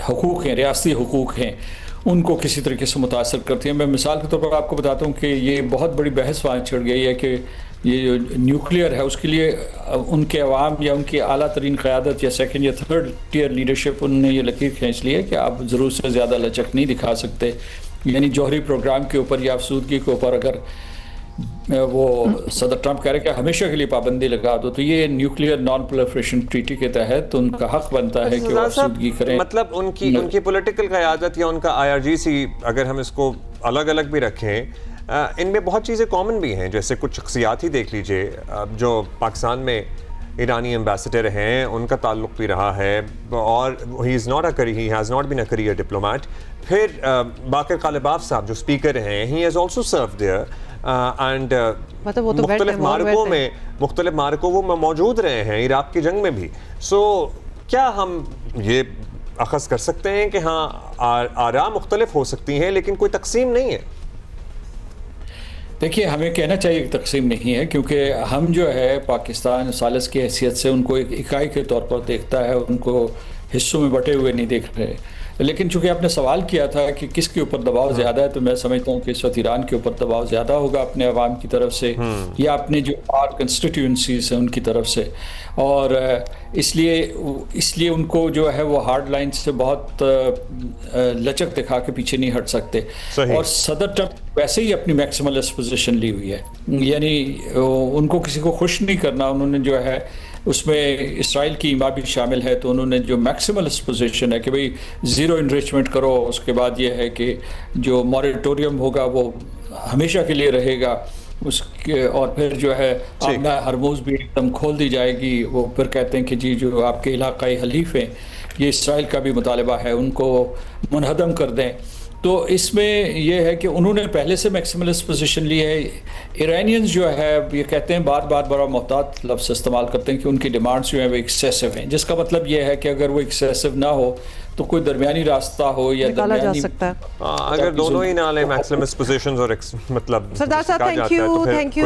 हकूक़ हैं, रियासती हकूक़ हैं, उनको किसी तरीके से मुतासर करती हैं। मैं मिसाल के तौर पर आपको बताता हूँ कि ये बहुत बड़ी बहस वहाँ छिड़ गई है कि ये जो न्यूक्लियर है उसके लिए उनके अवाम या उनकी आला तरीन क़यादत या सेकंड या थर्ड टियर लीडरशिप उन्होंने ये लकीर खींच ली है कि आप ज़रूर से ज़्यादा लचक नहीं दिखा सकते, यानी जौहरी प्रोग्राम के ऊपर या अफसूदगी के ऊपर अगर वो सदर ट्रंप कह रहे हैं कि हमेशा के लिए पाबंदी लगा दो, तो ये न्यूक्लियर नॉन प्रोलिफरेशन ट्रीटी के तहत तो उनका हक बनता है कि वो अफसूदगी करें। मतलब उनकी पॉलिटिकल क़यादत या उनका IRGC, अगर हम इसको अलग अलग भी रखें, इनमें बहुत चीज़ें कॉमन भी हैं। जैसे कुछ शख्सियात ही देख लीजिए, जो पाकिस्तान में ईरानी एम्बेसडर हैं, उनका ताल्लुक भी रहा है, और he has not been a career diplomat. फिर बाकर कालिबाफ साहब जो स्पीकर हैं, he has also serve there and मुख्तलिफ मारकों वो मौजूद रहे हैं, इराक की जंग में भी। सो क्या हम ये अखज़ कर सकते हैं कि हाँ आरा मुख्तलिफ हो सकती हैं लेकिन कोई तकसीम नहीं है? देखिए, हमें कहना चाहिए कि तकसीम नहीं है, क्योंकि हम जो है पाकिस्तान सालिस की हैसियत से उनको एक इकाई के तौर पर देखता है, उनको हिस्सों में बटे हुए नहीं देख रहे। लेकिन चूंकि आपने सवाल किया था कि किसके ऊपर दबाव ज़्यादा है, तो मैं समझता हूँ कि इस वक्त ईरान के ऊपर दबाव ज़्यादा होगा अपने अवाम की तरफ से या अपने जो आर कंस्टिट्यूंसीज हैं उनकी तरफ से, और इसलिए उनको जो है वो हार्ड लाइन से बहुत लचक दिखा के पीछे नहीं हट सकते। और सदर ट्रंप वैसे ही अपनी मैक्सिमलिस्ट पोजीशन ली हुई है, यानी उनको किसी को खुश नहीं करना। उन्होंने जो है उसमें इसराइल की ईमा भी शामिल है, तो उन्होंने जो मैक्सिमलिस्ट पोजीशन है कि भाई ज़ीरो इनरिचमेंट करो, उसके बाद ये है कि जो मॉरेटोरियम होगा वो हमेशा के लिए रहेगा उसके, और फिर जो है आमना हरमूज भी एकदम खोल दी जाएगी। वो फिर कहते हैं कि जी जो आपके इलाकाई हलीफ हैं, ये इसराइल का भी मुतालबा है, उनको मुनहदम कर दें। तो इसमें यह है कि उन्होंने पहले से मैक्सिमलिस्ट पोजीशन ली है। ईरानियंस जो है ये कहते हैं, बार बार बड़ा मोहतात लफ्ज़ इस्तेमाल करते हैं कि उनकी डिमांड्स जो है वो एक्सेसिव हैं, जिसका मतलब ये है कि अगर वो एक्सेसिव ना हो तो कोई दरमियानी रास्ता हो या दरमियानी जा सकता है। अगर दोनों ही ना ले मैक्सिमलिस्ट पोजीशंस और मतलब सरदार साहब, thank you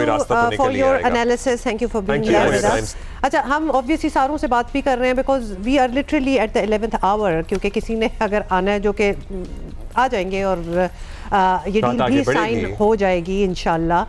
for your analysis, thank you for being here with us. अच्छा, हम ऑब्वियसली सारों से बात भी कर रहे हैं because we are literally at the 11th hour, क्योंकि किसी ने अगर आना है जो कि आ जाएंगे और ये डील भी साइन हो जाएगी इंशाल्लाह,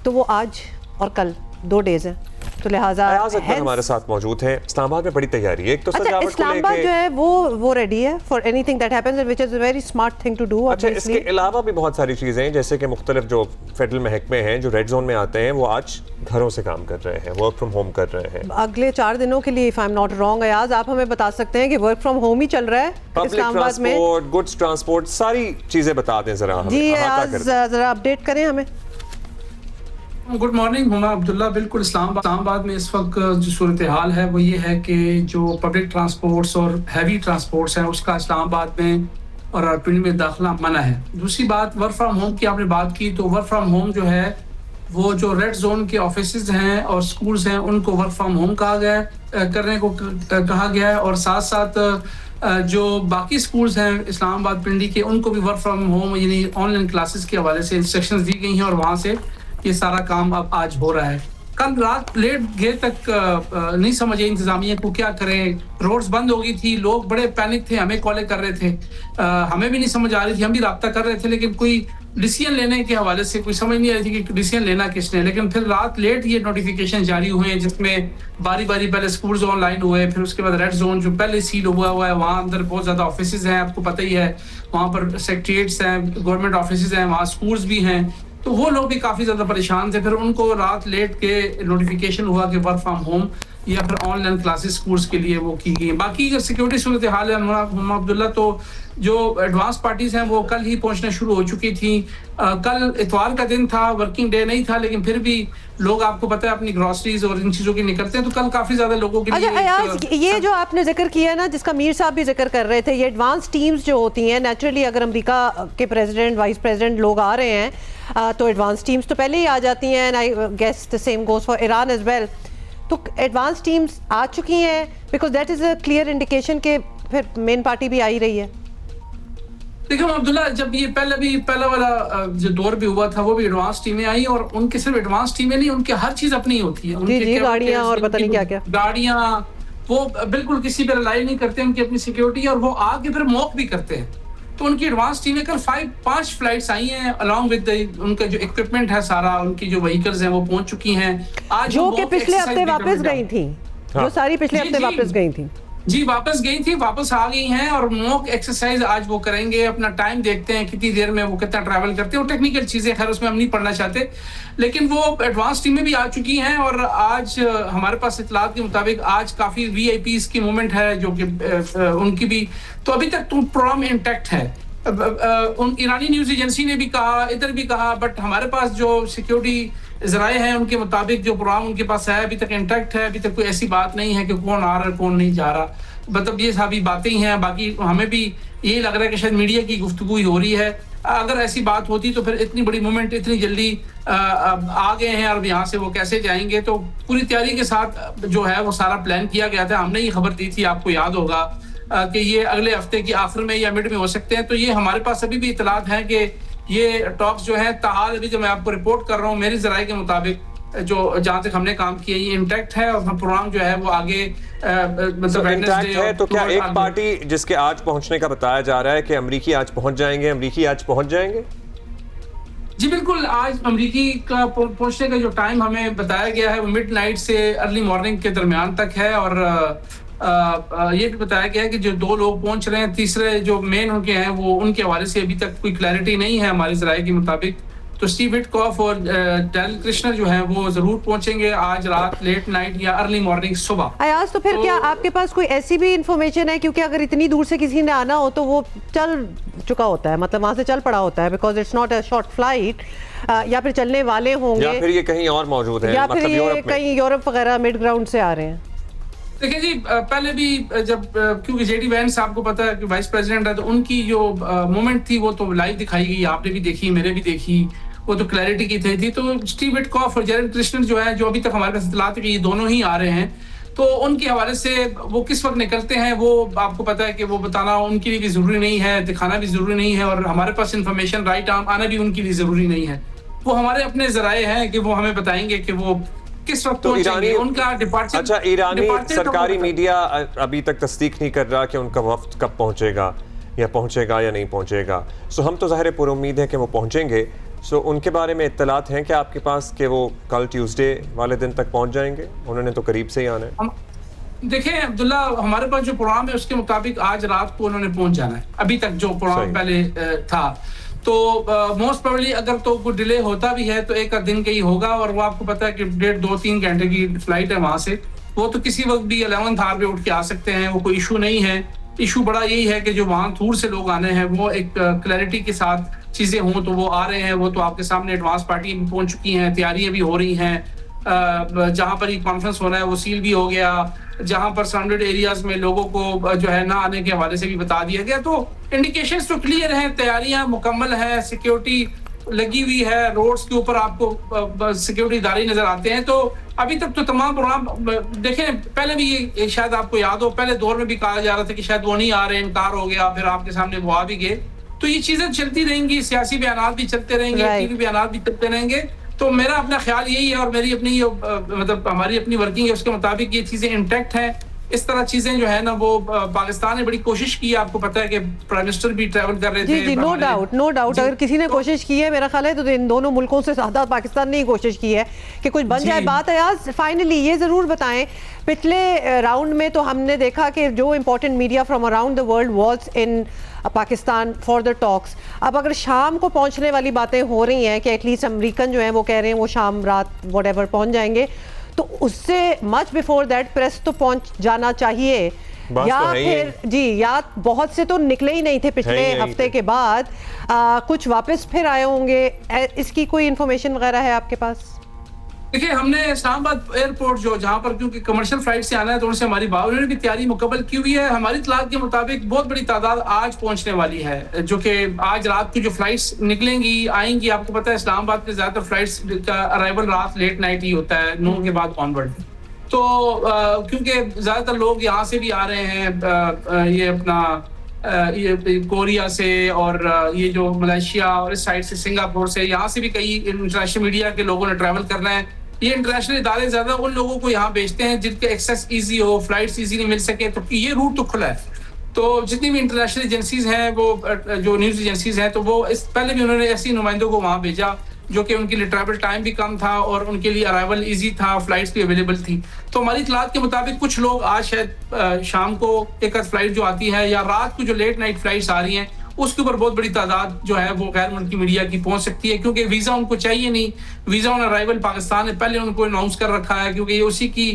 तो वो आज और कल 2 डेज हैं, तो लिहाजा हमारे साथ मौजूद है। इस्लामाबाद में बड़ी तैयारी है। एक तो इस्लामाबाद जो है वो रेडी है for anything that happens, which is a very smart thing to do. अच्छा, इसके अलावा भी बहुत सारी चीजें हैं, जैसे कि मुख्तलिफ जो फेडरल महकमे हैं जो रेड जोन में आते हैं, वो आज घरों से काम कर रहे हैं, वर्क फ्रॉम होम कर रहे हैं अगले 4 दिनों के लिए। If I am not wrong, Ayaz आप हमें बता सकते हैं कि वर्क फ्रॉम होम ही चल रहा है इस्लामाबाद में? गुड्स ट्रांसपोर्ट, सारी चीजें बता दें जरा जी, जरा अपडेट करें हमें। Good morning, Huma Abdullah. बिल्कुल, इस्लामाबाद में इस वक्त जो सूरत हाल है वो ये है कि जो पब्लिक ट्रांसपोर्ट्स और हैवी ट्रांसपोर्ट्स हैं उसका इस्लामाबाद में और रावलपिंडी में दाखिला मना है। दूसरी बात, वर्क फ्रॉम होम की आपने बात की, तो वर्क फ्रॉम होम जो है वो जो रेड जोन के ऑफिस हैं और स्कूल्स हैं उनको वर्क फ्रॉम होम करने को कहा गया है, और साथ साथ जो बाकी स्कूल्स हैं इस्लामाबाद पिंडी के, उनको भी वर्क फ्रॉम होम यानी ऑनलाइन क्लासेस के हवाले से इंस्ट्रक्शंस दी गई हैं, और वहाँ से ये सारा काम अब आज हो रहा है। कल रात लेट देर तक नहीं समझे इंतजामिया को क्या करें, रोड्स बंद हो गई थी, लोग बड़े पैनिक थे, हमें कॉलें कर रहे थे, हमें भी नहीं समझ आ रही थी, हम भी राब्ता कर रहे थे, लेकिन कोई डिसीजन लेने के हवाले से कोई समझ नहीं आ रही थी कि डिसीजन लेना किसने। लेकिन फिर रात लेट ये नोटिफिकेशन जारी हुए हैं जिसमें बारी बारी पहले स्कूल्स ऑनलाइन हुए, फिर उसके बाद रेड जोन जो पहले सील हुआ है वहाँ अंदर बहुत ज़्यादा ऑफिस हैं, आपको पता ही है, वहाँ पर सेक्रेटरीट्स हैं, गवर्नमेंट ऑफिस हैं, वहाँ स्कूल्स भी हैं, तो वो लोग भी काफ़ी ज़्यादा परेशान थे। फिर उनको रात लेट के नोटिफिकेशन हुआ कि वर्क फ्रॉम होम या फिर ऑनलाइन क्लासेस स्कूल्स के लिए वो की गई। बाकी अगर सिक्योरिटी सूरत हाल है मोहम्मद अब्दुल्ला, तो जो एडवांस पार्टीज हैं वो कल ही पहुंचना शुरू हो चुकी थी। कल इतवार का दिन था, वर्किंग डे नहीं था, लेकिन फिर भी लोग, आपको पता है, अपनी ग्रोसरीज और इन चीज़ों की निकलते हैं, तो कल काफ़ी ज़्यादा लोगों के लिए। अच्छा अयाज, ये जो आपने जिक्र किया ना, जिसका मीर साहब भी जिक्र कर रहे थे, ये एडवांस टीम्स जो होती हैं, नेचुरली अगर अमेरिका के प्रेसिडेंट, वाइस प्रेसिडेंट लोग आ रहे हैं तो एडवांस टीम्स तो पहले ही आ जाती हैं, and I guess the same goes for Iran as well. तो एडवांस टीम्स आ चुकी हैं, because that is a clear indication कि फिर मेन पार्टी भी आ ही रही है। देखो अब्दुल्ला, जब ये पहला वाला जो दौर भी हुआ था, वो भी एडवांस टीमें आई, और उनके सिर्फ एडवांस टीमें नहीं, उनके हर चीज अपनी होती है। जी, गाड़ियां और पता नहीं क्या क्या गाड़ियां, वो बिल्कुल किसी पे रिलाई नहीं करते, उनकी अपनी सिक्योरिटी, और वो आगे फिर मॉक भी करते हैं। तो उनकी एडवांस टीमें कल 5 फ्लाइट्स आई हैं, अलॉन्ग विद उनका जो इक्विपमेंट है सारा, उनकी जो व्हीकल्स हैं वो पहुंच चुकी हैं। आज जो कि पिछले हफ्ते वापस गई थी, जो सारी पिछले हफ्ते वापस गई थी, जी वापस गई थी, वापस आ गई हैं, और मॉक एक्सरसाइज आज वो करेंगे। अपना टाइम देखते हैं कितनी देर में वो कितना ट्रैवल करते हैं, और टेक्निकल चीजें, खैर उसमें हम नहीं पढ़ना चाहते, लेकिन वो एडवांस टीमें भी आ चुकी हैं। और आज हमारे पास इतलात के मुताबिक आज काफी VIPs की मूवमेंट है, जो कि उनकी भी, तो अभी तक तो प्रोग्राम इंटैक्ट है। उन ईरानी न्यूज एजेंसी ने भी कहा, इधर भी कहा, बट हमारे पास जो सिक्योरिटी जराए हैं उनके मुताबिक जो प्रोग्राम उनके पास है अभी तक इंटैक्ट है। अभी तक कोई ऐसी बात नहीं है कि कौन आ रहा है कौन नहीं जा रहा, मतलब ये सभी बातें ही हैं। बाकी हमें भी यही लग रहा है कि शायद मीडिया की गुफ्तगू ही हो रही है। अगर ऐसी बात होती तो फिर इतनी बड़ी मूवमेंट इतनी जल्दी आ गए हैं, और यहाँ से वो कैसे जाएंगे। तो पूरी तैयारी के साथ जो है वो सारा प्लान किया गया था। हमने ये खबर दी थी, आपको याद होगा, कि ये अगले हफ्ते की आखिर में या मिड में हो सकते हैं। तो ये हमारे पास अभी भी इतलात हैं कि ये टॉक्स जो है, ताहाल अभी जो मैं आपको रिपोर्ट कर रहा हूँ मेरी जराये के मुताबिक, जो जहाँ तक हमने काम किया, ये इंटैक्ट है, और प्रोग्राम जो है वो आगे मतलब इंटैक्ट है। तो क्या एक पार्टी जिसके आज पहुंचने का बताया जा रहा है कि अमरीकी आज पहुंच जाएंगे? जी बिल्कुल, आज अमरीकी का पहुंचने का जो टाइम हमें बताया गया है वो मिडनाइट से अर्ली मॉर्निंग के दरमियान तक है। और ये भी बताया गया है कि जो 2 लोग पहुंच रहे हैं, तीसरे जो मेन उनके हैं वो उनके हवाले से अभी तक कोई क्लैरिटी नहीं है हमारी जराये के मुताबिक। तो स्टीव विटकॉफ और डैनियल कृष्णर जो हैं वो जरूर पहुंचेंगे आज रात, लेट नाइट या अर्ली मॉर्निंग सुबह। अयाज, तो फिर क्या आपके पास कोई ऐसी भी इंफॉर्मेशन है, क्योंकि अगर इतनी दूर से किसी ने आना हो तो वो चल चुका होता है, मतलब वहां से चल पड़ा होता है, because it's not a short flight, या फिर चलने वाले होंगे, या फिर ये कहीं और मौजूद है, या फिर ये कहीं यूरोप वगैरह मिड ग्राउंड से आ रहे हैं। देखिए जी, पहले भी जब क्योंकि JD वैंस आपको पता है कि वाइस प्रेसिडेंट है, तो उनकी जो मूवमेंट थी वो तो लाइव दिखाई गई, आपने भी देखी, मैंने भी देखी, वो तो क्लैरिटी की थी। तो स्टीव विटकॉफ और जेरेड कृष्णन जो है, जो अभी तक हमारे पास इत्तलात है कि ये दोनों ही आ रहे हैं, तो उनके हवाले से वो किस वक्त निकलते हैं वो आपको पता है कि वो बताना उनके लिए भी जरूरी नहीं है, दिखाना भी जरूरी नहीं है, और हमारे पास इंफॉर्मेशन राइट आना भी उनके लिए जरूरी नहीं है। वो हमारे अपने जराए हैं कि वो हमें बताएंगे कि वो किस वक्त तो ईरानी, उनका डिपार्चर। अच्छा, ईरानी सरकारी मीडिया अभी तक तस्दीक नहीं कर रहा कि उनका वफ्द कब पहुंचेगा या नहीं पहुंचेगा। सो हम तो ज़ाहिर है पूरी उम्मीद है कि वो पहुंचेंगे। सो उनके बारे में इत्तलात हैं क्या आपके पास कि वो कल ट्यूसडे वाले दिन तक पहुंच जाएंगे? उन्होंने तो करीब से ही आना है। देखें अब्दुल्ला, हमारे पास जो प्रोग्राम है उसके मुताबिक आज रात को उन्होंने पहुंच जाना है। अभी तक जो प्रोग्राम पहले था, तो मोस्ट प्रोबेबली अगर तो कोई डिले होता भी है तो 1 दिन का ही होगा, और वो आपको पता है कि 1.5-2-3 घंटे की फ्लाइट है वहां से, वो तो किसी वक्त भी 11th आवर पे उठ के आ सकते हैं, वो कोई इशू नहीं है। इशू बड़ा यही है कि जो वहां दूर से लोग आने हैं वो एक क्लैरिटी के साथ चीजें हों, तो वो आ रहे हैं। वो तो आपके सामने एडवांस पार्टी भी पहुंच चुकी हैं, तैयारियां भी हो रही हैं। जहां पर ये कॉन्फ्रेंस होना है वो सील भी हो गया, जहां पर सराउंडेड एरियाज में लोगों को जो है ना आने के हवाले से भी बता दिया गया। तो इंडिकेशंस तो क्लियर हैं, तैयारियां मुकम्मल है, सिक्योरिटी लगी हुई है, रोड्स के ऊपर आपको सिक्योरिटी दारी नजर आते हैं। तो अभी तक तो तमाम प्रोग्राम देखें, पहले भी ये शायद आपको याद हो, पहले दौर में भी कहा जा रहा था कि शायद वो नहीं आ रहे, इनकार हो गया, फिर आपके सामने वो आ भी गए। तो ये चीजें चलती रहेंगी, सियासी बयानात भी चलते रहेंगे, टीवी बयानात भी चलते रहेंगे। तो मेरा अपना ख्याल यही है, और मेरी अपनी मतलब हमारी अपनी वर्किंग है उसके मुताबिक ये चीजें इंटैक्ट है। इस तरह चीजें जो है ना वो पाकिस्तान ने बड़ी कोशिश की है। आपको पता है कि प्राइम मिनिस्टर भी ट्रैवल कर रहे थे। जी, नो डाउट अगर किसी ने कोशिश की है मेरा ख्याल है तो इन दोनों मुल्कों से ज्यादा पाकिस्तान ने ही कोशिश की है कि कुछ बन जाए। बात है आज फाइनली ये जरूर बताएं, पिछले राउंड में तो हमने देखा कि जो important media from around the world was in Pakistan for the talks. अब अगर शाम को पहुंचने वाली बातें हो रही हैं कि एटलीस्ट अमेरिकन जो हैं वो कह रहे हैं वो शाम रात व्हाटएवर पहुंच जाएंगे, तो उससे मच बिफोर दैट प्रेस तो पहुंच जाना चाहिए या तो फिर जी या बहुत से तो निकले ही नहीं थे पिछले हफ्ते के बाद, कुछ वापस फिर आए होंगे। इसकी कोई इंफॉर्मेशन वगैरह है आपके पास? देखिए, हमने इस्लामाबाद एयरपोर्ट जो जहाँ पर क्योंकि कमर्शियल फ्लाइट से आना है तो उनसे हमारी बावजूद की तैयारी मुकम्मल की हुई है। हमारी इत्तलात के मुताबिक बहुत बड़ी तादाद आज पहुंचने वाली है, जो कि आज रात को जो फ्लाइट्स निकलेंगी आएंगी। आपको पता है इस्लामाबाद के ज्यादातर फ्लाइट्स का अराइवल रात लेट नाइट ही होता है, 9 के बाद ऑनवर्ड। तो क्योंकि ज्यादातर लोग यहाँ से भी आ रहे हैं, ये अपना ये कोरिया से और ये जो मलेशिया और इस साइड से सिंगापुर से, यहाँ से भी कई इंटरनेशनल मीडिया के लोगों ने ट्रैवल करना है। ये इंटरनेशनल इदारे ज्यादा उन लोगों को यहाँ भेजते हैं जिनके एक्सेस इजी हो, फ्लाइट्स इजीली मिल सके, तो ये रूट तो खुला है। तो जितनी भी इंटरनेशनल एजेंसीज हैं वो जो न्यूज एजेंसीज हैं तो वो इस पहले भी उन्होंने ऐसी नुमाइंदों को वहाँ भेजा जो कि उनके लिए ट्रैवल टाइम भी कम था और उनके लिए अराइवल इजी था, फ्लाइट्स भी अवेलेबल थी। तो हमारी इत्तलात के मुताबिक कुछ लोग आज शायद शाम को एक फ्लाइट जो आती है या रात को जो लेट नाइट फ्लाइट्स आ रही हैं उसके ऊपर बहुत बड़ी तादाद जो है वो गैर मुल्की मीडिया की पहुंच सकती है, क्योंकि वीजा उनको चाहिए नहीं। वीजा ऑन अराइवल पाकिस्तान ने पहले उनको अनाउंस कर रखा है, क्योंकि ये उसी की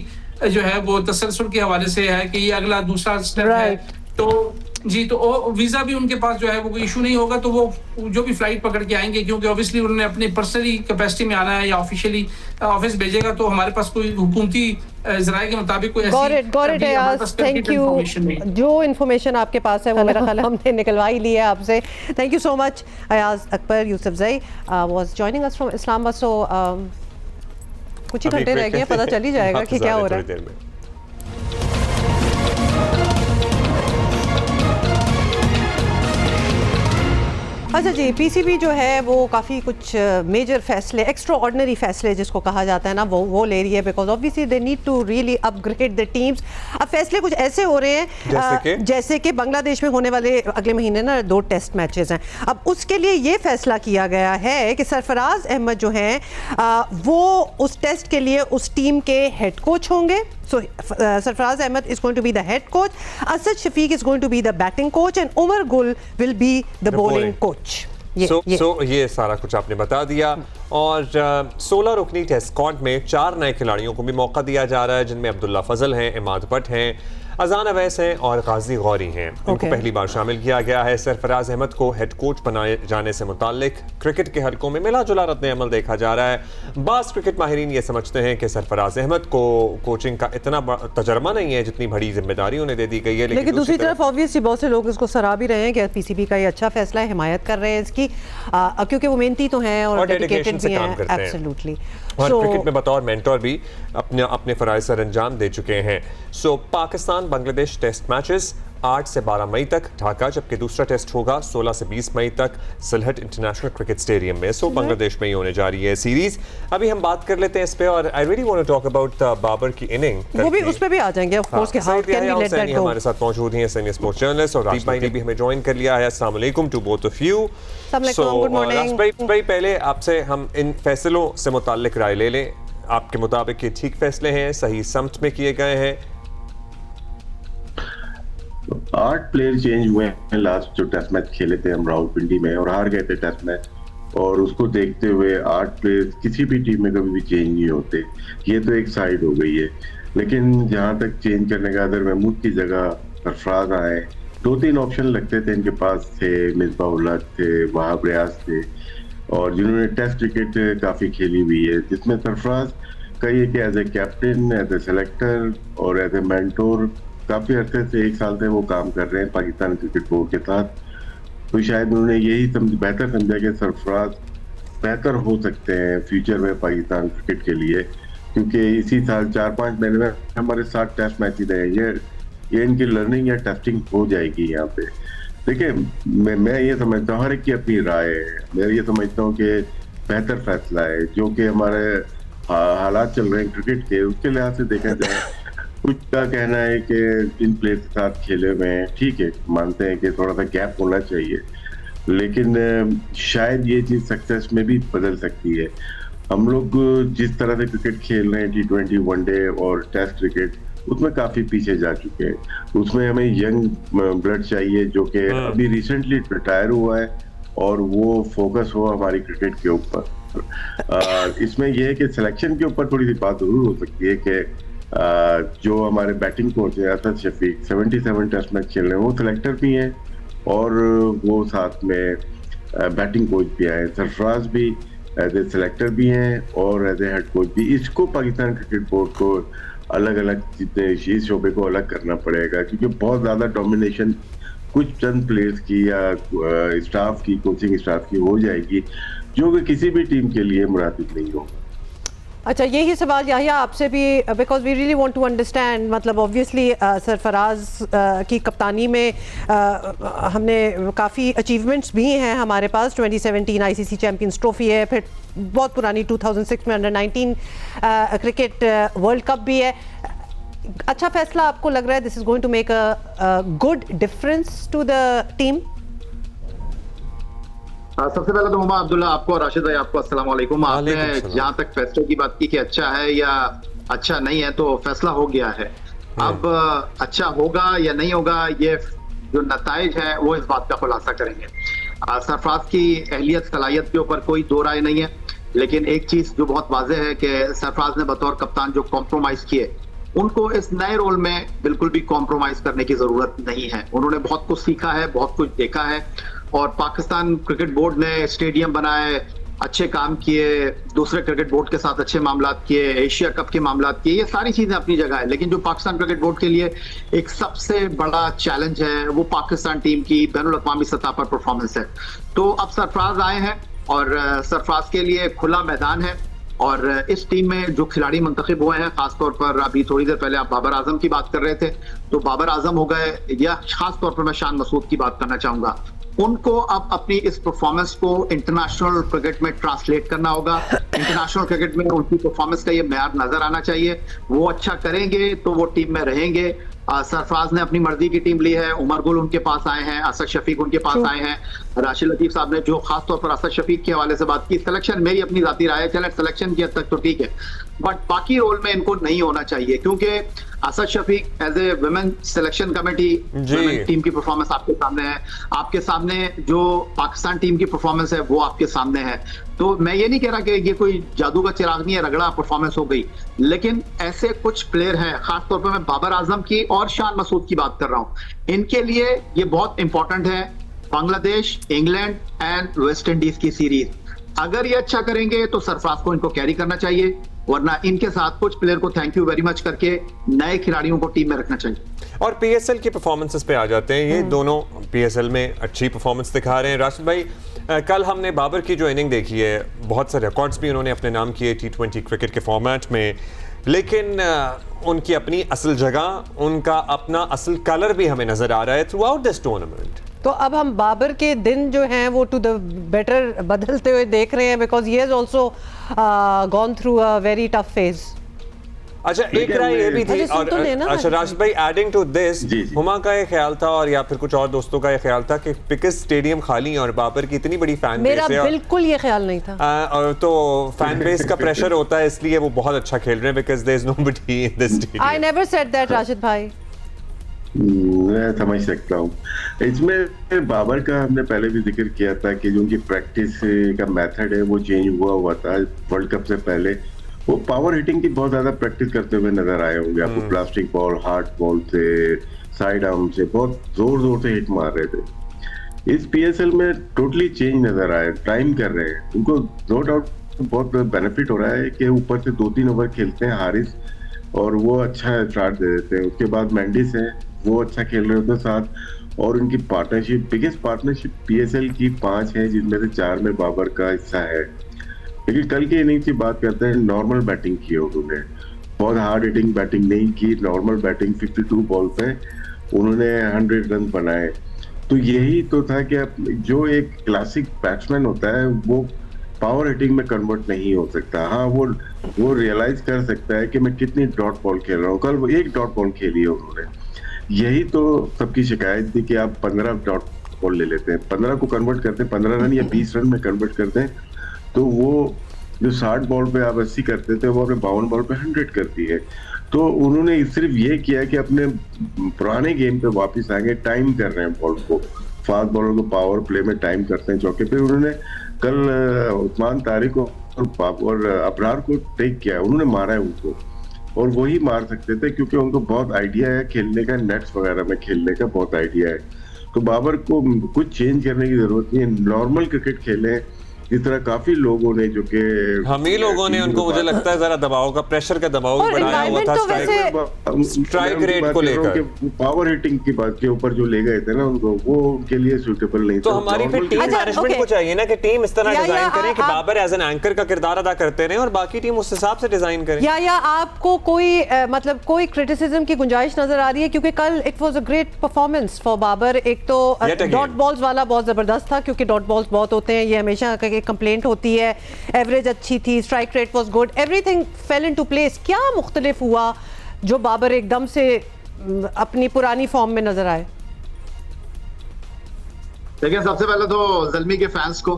जो है वो तसलसल के हवाले से है कि ये अगला दूसरा स्टेप है। तो जी, तो वीजा भी उनके पास जो है वो कोई इशू नहीं होगा, तो वो जो भी फ्लाइट पकड़ के आएंगे, क्योंकि ऑब्वियसली उन्होंने अपनी पर्सनली कैपेसिटी में आना है या ऑफिशियली ऑफिस भेजेगा, तो हमारे पास कोई हुकूमती ज़राए के मुताबिक कोई ऐसी थैंक यू। जो इन्फॉर्मेशन आपके पास है वो मेरा ख्याल हमने निकलवा ही ली है आपसे। Thank you so much. Ayaz Akbar Yousafzai was joining us from Islamabad. So कुछ ही घंटे रह गए, पता चल ही जाएगा कि क्या हो रहा है। अच्छा जी, पीसीबी जो है वो काफ़ी कुछ मेजर फैसले, एक्स्ट्रा ऑर्डिनरी फैसले जिसको कहा जाता है ना, वो ले रही है, because obviously they need to really upgrade the teams. अब फैसले कुछ ऐसे हो रहे हैं जैसे कि बांग्लादेश में होने वाले अगले महीने ना 2 टेस्ट मैचेस हैं। अब उसके लिए ये फैसला किया गया है कि सरफराज अहमद जो हैं वो उस टेस्ट के लिए उस टीम के हेड कोच होंगे। So Sarfaraz Ahmed is going to be the head coach. Asad Shafiq is going to be the batting coach, and Umar Gul will be the bowling coach. ये सारा कुछ आपने बता दिया। और 16 रुकनी टेस्ट स्क्वाड में 4 नए खिलाड़ियों को भी मौका दिया जा रहा है, जिनमें अब्दुल्ला फजल हैं, इमाद भट्ट हैं, अजान अवैस हैं और गाजी गौरी हैं। उनको पहली बार शामिल किया गया है। सरफराज अहमद को हेड कोच बनाए जाने से मुताल्लिक क्रिकेट के हलकों में मिला जुला रद्द अमल देखा जा रहा है। बास क्रिकेट माहिरीन ये समझते हैं कि सरफराज अहमद को कोचिंग का इतना तजर्बा नहीं है जितनी बड़ी जिम्मेदारी उन्हें दे दी गई है। लेकिन दूसरी तरफ ऑब्वियसली बहुत से लोग इसको सराह भी रहे हैं कि पीसीबी का ये अच्छा फैसला है, हिमायत कर रहे हैं इसकी, क्योंकि वो मेहनती तो हैं और डेडिकेटेड भी हैं। एब्सोल्युटली। और क्रिकेट में बतौर मेंटोर भी अपने फराइज सर अंजाम दे चुके हैं। सो पाकिस्तान बांग्लादेश टेस्ट मैचेस 8 से 12 मई तक ढाका, जबकि दूसरा टेस्ट होगा 16 से 20 मई तक सिलहट इंटरनेशनल क्रिकेट स्टेडियम में। सो बांग्लादेश में ही होने जा रही है सीरीज। अभी हम बात कर लेते हैं इस पे, और I really want to talk about Babar की इनिंग। वो भी उस पे भी आ जाएंगे ऑफ कोर्स, कि how can we let that go. हमारे साथ मौजूद हैं सीनियर स्पोर्ट्स जर्नलिस्ट, और राशिद भाई ने भी हमें ज्वाइन कर लिया है। अस्सलाम वालेकुम to both of you. Good morning. Rashid भाई, पहले आपसे हम इन फैसलों से मुताल्लिक राय ले लें। आपके मुताबिक ये ठीक फैसले हैं, सही समत में किए गए हैं? 8 प्लेयर चेंज हुए हैं लास्ट जो टेस्ट मैच खेले थे हम रावलपिंडी में, और हार गए थे टेस्ट मैच, और उसको देखते हुए 8 प्लेयर किसी भी टीम में कभी भी चेंज नहीं होते। ये तो एक साइड हो गई है। लेकिन जहां तक चेंज करने का, अदर महमूद की जगह सरफराज आए, 2-3 ऑप्शन लगते थे इनके पास थे, मिसबाह-उल-हक थे, वहाब रियाज थे, और जिन्होंने टेस्ट क्रिकेट काफी खेली हुई है, जिसमें सरफराज का ये कि as a captain, as a selector और एज ए मेंटोर काफी अरसे से 1 साल से वो काम कर रहे हैं पाकिस्तान क्रिकेट बोर्ड के साथ। तो शायद उन्होंने यही बेहतर समझा कि सरफराज बेहतर हो सकते हैं फ्यूचर में पाकिस्तान क्रिकेट के लिए, क्योंकि इसी साल 4-5 महीने में हमारे 7 टेस्ट मैच रहे। ये इनकी लर्निंग या टेस्टिंग हो जाएगी यहाँ पे। देखिए, मैं ये समझता हूँ, हर एक की अपनी राय है। मैं ये समझता हूँ कि बेहतर फैसला है, जो कि हमारे हालात चल रहे हैं क्रिकेट के, उसके लिहाज से देखा जाए कुछ का कहना है कि इन प्लेयर्स के साथ खेले हुए हैं, ठीक है, मानते हैं कि थोड़ा सा गैप होना चाहिए, लेकिन शायद ये चीज सक्सेस में भी बदल सकती है। हम लोग जिस तरह से क्रिकेट खेल रहे हैं, T20, वनडे और टेस्ट क्रिकेट, उसमें काफी पीछे जा चुके हैं। उसमें हमें यंग ब्लड चाहिए जो कि अभी रिसेंटली रिटायर हुआ है और वो फोकस हो हमारी क्रिकेट के ऊपर। इसमें यह है कि सिलेक्शन के ऊपर थोड़ी सी बात जरूर हो सकती है कि जो हमारे बैटिंग कोच है असद शफीक 77 टेस्ट मैच खेल रहे हैं, वो सिलेक्टर भी हैं और वो साथ में बैटिंग कोच भी आए। सरफराज भी एज ए सिलेक्टर भी हैं और एज ए हेड कोच भी। इसको पाकिस्तान क्रिकेट बोर्ड को अलग अलग इस शोबे को अलग करना पड़ेगा, क्योंकि बहुत ज्यादा डोमिनेशन कुछ चंद प्लेयर्स की या स्टाफ की, कोचिंग स्टाफ की हो जाएगी, जो कि किसी भी टीम के लिए मुनासिब नहीं होगा। अच्छा, यही सवाल याहिया आपसे भी, because we really want to understand, मतलब ऑब्वियसली सरफराज की कप्तानी में हमने काफ़ी अचीवमेंट्स भी हैं हमारे पास। 2017 ICC चैम्पियंस ट्रॉफी है, फिर बहुत पुरानी 2006 में अंडर-19 क्रिकेट वर्ल्ड कप भी है। अच्छा फैसला आपको लग रहा है this is going to make a good difference to the team? सबसे पहले तो हुमा अब्दुल्ला आपको और राशिद भाई आपको अस्सलाम वालेकुम। आपने जहाँ तक फैसले की बात की कि अच्छा है या अच्छा नहीं है, तो फैसला हो गया है। अब अच्छा होगा या नहीं होगा, ये जो नताइज है वो इस बात का खुलासा करेंगे। सरफराज की अहलियत सलाहियत के ऊपर कोई दो राय नहीं है, लेकिन एक चीज जो बहुत वाज़ेह है कि सरफराज ने बतौर कप्तान जो कॉम्प्रोमाइज किए, उनको इस नए रोल में बिल्कुल भी कॉम्प्रोमाइज करने की जरूरत नहीं है। उन्होंने बहुत कुछ सीखा है, बहुत कुछ देखा है, और पाकिस्तान क्रिकेट बोर्ड ने स्टेडियम बनाए, अच्छे काम किए, दूसरे क्रिकेट बोर्ड के साथ अच्छे मामलात किए, एशिया कप के मामलात किए, ये सारी चीजें अपनी जगह है। लेकिन जो पाकिस्तान क्रिकेट बोर्ड के लिए एक सबसे बड़ा चैलेंज है वो पाकिस्तान टीम की बैनुल-अक़वामी सतह पर परफॉर्मेंस है। तो अब सरफराज आए हैं और सरफराज के लिए खुला मैदान है, और इस टीम में जो खिलाड़ी मुंतखब हुए हैं, खासतौर पर अभी थोड़ी देर पहले आप बाबर आजम की बात कर रहे थे, तो बाबर आजम हो गए, या खासतौर पर मैं शान मसूद की बात करना चाहूंगा। उनको अब अपनी इस परफॉर्मेंस को इंटरनेशनल क्रिकेट में ट्रांसलेट करना होगा। इंटरनेशनल क्रिकेट में उनकी परफॉर्मेंस का ये मेयार नजर आना चाहिए। वो अच्छा करेंगे तो वो टीम में रहेंगे। सरफराज ने अपनी मर्जी की टीम ली है, उमर गुल उनके पास आए हैं, असद शफीक उनके पास आए हैं, राशिद लतीफ साहब ने जो खासतौर पर असद शफीक के हवाले से बात की। सिलेक्शन मेरी अपनी जाती राय है, चले सिलेक्शन की हद तक तो ठीक है, बट बाकी रोल में इनको नहीं होना चाहिए, क्योंकि Asad Shafiq as a women selection committee team की परफॉर्मेंस आपके सामने है, आपके सामने जो पाकिस्तान टीम की परफॉर्मेंस है वो आपके सामने है। तो मैं ये नहीं कह रहा कि ये कोई जादू का चिराग नहीं है, रगड़ा परफॉर्मेंस हो गई, लेकिन ऐसे कुछ प्लेयर हैं, खासतौर पर मैं बाबर आजम की और शान मसूद की बात कर रहा हूं, इनके लिए ये बहुत इंपॉर्टेंट है। Bangladesh, England and West Indies की सीरीज, अगर ये अच्छा करेंगे तो सरफराज को इनको कैरी करना चाहिए, वरना इनके साथ कुछ प्लेयर को थैंक यू वेरी मच करके नए खिलाड़ियों को टीम में रखना चाहिए। और PSL की परफॉर्मेंसेस पे आ जाते हैं। ये दोनों PSL में अच्छी परफॉर्मेंस दिखा रहे हैं। राशिद भाई, कल हमने बाबर की जो इनिंग देखी है, बहुत से रिकॉर्ड्स भी उन्होंने अपने नाम किए T20 क्रिकेट के फॉर्मेट में, लेकिन उनकी अपनी असल जगह, उनका अपना असल कलर भी हमें नजर आ रहा है थ्रू आउट दिस टूर्नामेंट। तो अब हम बाबर के दिन जो हैं वो टू द बेटर बदलते हुए देख रहे हैं, because he has also gone through a very tough phase. अच्छा, एक राय ये भी थी, और अच्छा राशिद भाई, एडिंग टू दिस, हुमा का ये ख्याल था और या फिर कुछ और दोस्तों का ये ख्याल था कि बिकॉज स्टेडियम खाली है और बाबर की इतनी बड़ी फैन बेस है, मेरा बिल्कुल ये ख्याल नहीं था, और तो फैन बेस का प्रेशर होता है, इसलिए वो बहुत अच्छा खेल रहे हैं, because there is nobody in this stadium. I never said that Rashid भाई। मैं समझ सकता हूँ। इसमें बाबर का हमने पहले भी जिक्र किया था कि जो उनकी प्रैक्टिस का मेथड है वो चेंज हुआ था। वर्ल्ड कप से पहले वो पावर हिटिंग की बहुत ज्यादा प्रैक्टिस करते हुए नजर आए होंगे आपको। प्लास्टिक बॉल, हार्ड बॉल से, साइड आर्म से बहुत जोर जोर से हिट मार रहे थे। इस PSL में टोटली चेंज नजर आए, टाइम कर रहे हैं। उनको नो डाउट बहुत बेनिफिट हो रहा है कि ऊपर से 2-3 ओवर खेलते हैं हारिस, और वो अच्छा स्टार्ट दे देते हैं। उसके बाद मैंडिस है, वो अच्छा खेल रहे होते हैं साथ, और उनकी पार्टनरशिप, बिगेस्ट पार्टनरशिप PSL की 5 है, जिसमें से 4 में बाबर का हिस्सा है। लेकिन कल की इनिंग्स की बात करते हैं, नॉर्मल बैटिंग की उन्होंने, बहुत हार्ड हिटिंग बैटिंग नहीं की, नॉर्मल बैटिंग 52 बॉल पे उन्होंने 100 रन बनाए। तो यही तो था कि जो एक क्लासिक बैट्समैन होता है वो पावर हिटिंग में कन्वर्ट नहीं हो सकता। हाँ, वो रियलाइज कर सकता है कि मैं कितनी डॉट बॉल खेल रहा हूँ। कल वो 1 डॉट बॉल खेली है उन्होंने, यही तो सबकी शिकायत थी कि आप 15 डॉट बॉल ले लेते हैं, 15 को कन्वर्ट करते हैं 15 रन या 20 रन में कन्वर्ट करते हैं, तो वो जो 60 बॉल पे आप 80 करते थे वो अपने 52 बॉल पे 100 करती है। तो उन्होंने सिर्फ ये किया कि अपने पुराने गेम पे वापस आएंगे, टाइम कर रहे हैं बॉल को, फास्ट बॉलर को पावर प्ले में टाइम करते हैं चौके पे। उन्होंने कल उस्मान तारिक और अबरार को टेक किया, उन्होंने मारा है उनको, और वही मार सकते थे क्योंकि उनको बहुत आइडिया है खेलने का, नेट्स वगैरह में खेलने का बहुत आइडिया है। तो बाबर को कुछ चेंज करने की जरूरत नहीं है, नॉर्मल क्रिकेट खेलें जिस तरह काफी लोगों ने, जो कि हम ही लोगों ने उनको, मुझे लगता है जरा दबाव का, प्रेशर का दबाव भी बनाया हुआ था स्ट्राइक रेट को लेकर, पावर हिटिंग की बात के ऊपर जो ले गए थे ना उनको, वो उनके लिए सूटेबल नहीं था। तो हमारी फिर टीम मैनेजमेंट को चाहिए ना कि टीम इस तरह डिजाइन करे कि बाबर एज एन एंकर का किरदार अदा करते रहे और बाकी टीम उस हिसाब से डिजाइन करे। या आपको कोई मतलब कोई क्रिटिसिज्म की गुंजाइश नजर आ रही है? क्योंकि कल it was a great performance for Babar. एक तो डॉट बॉल्स वाला बहुत जबरदस्त था क्योंकि डॉट बॉल्स बहुत होते हैं, ये हमेशा कंप्लेंट होती है। एवरेज अच्छी थी, strike rate was good, everything fail into place. क्या मुख्तलिफ हुआ जो बाबर एकदम से अपनी पुरानी फॉर्म में नजर आए? देखिए, सबसे पहले तो ज़ल्मी के फैंस को,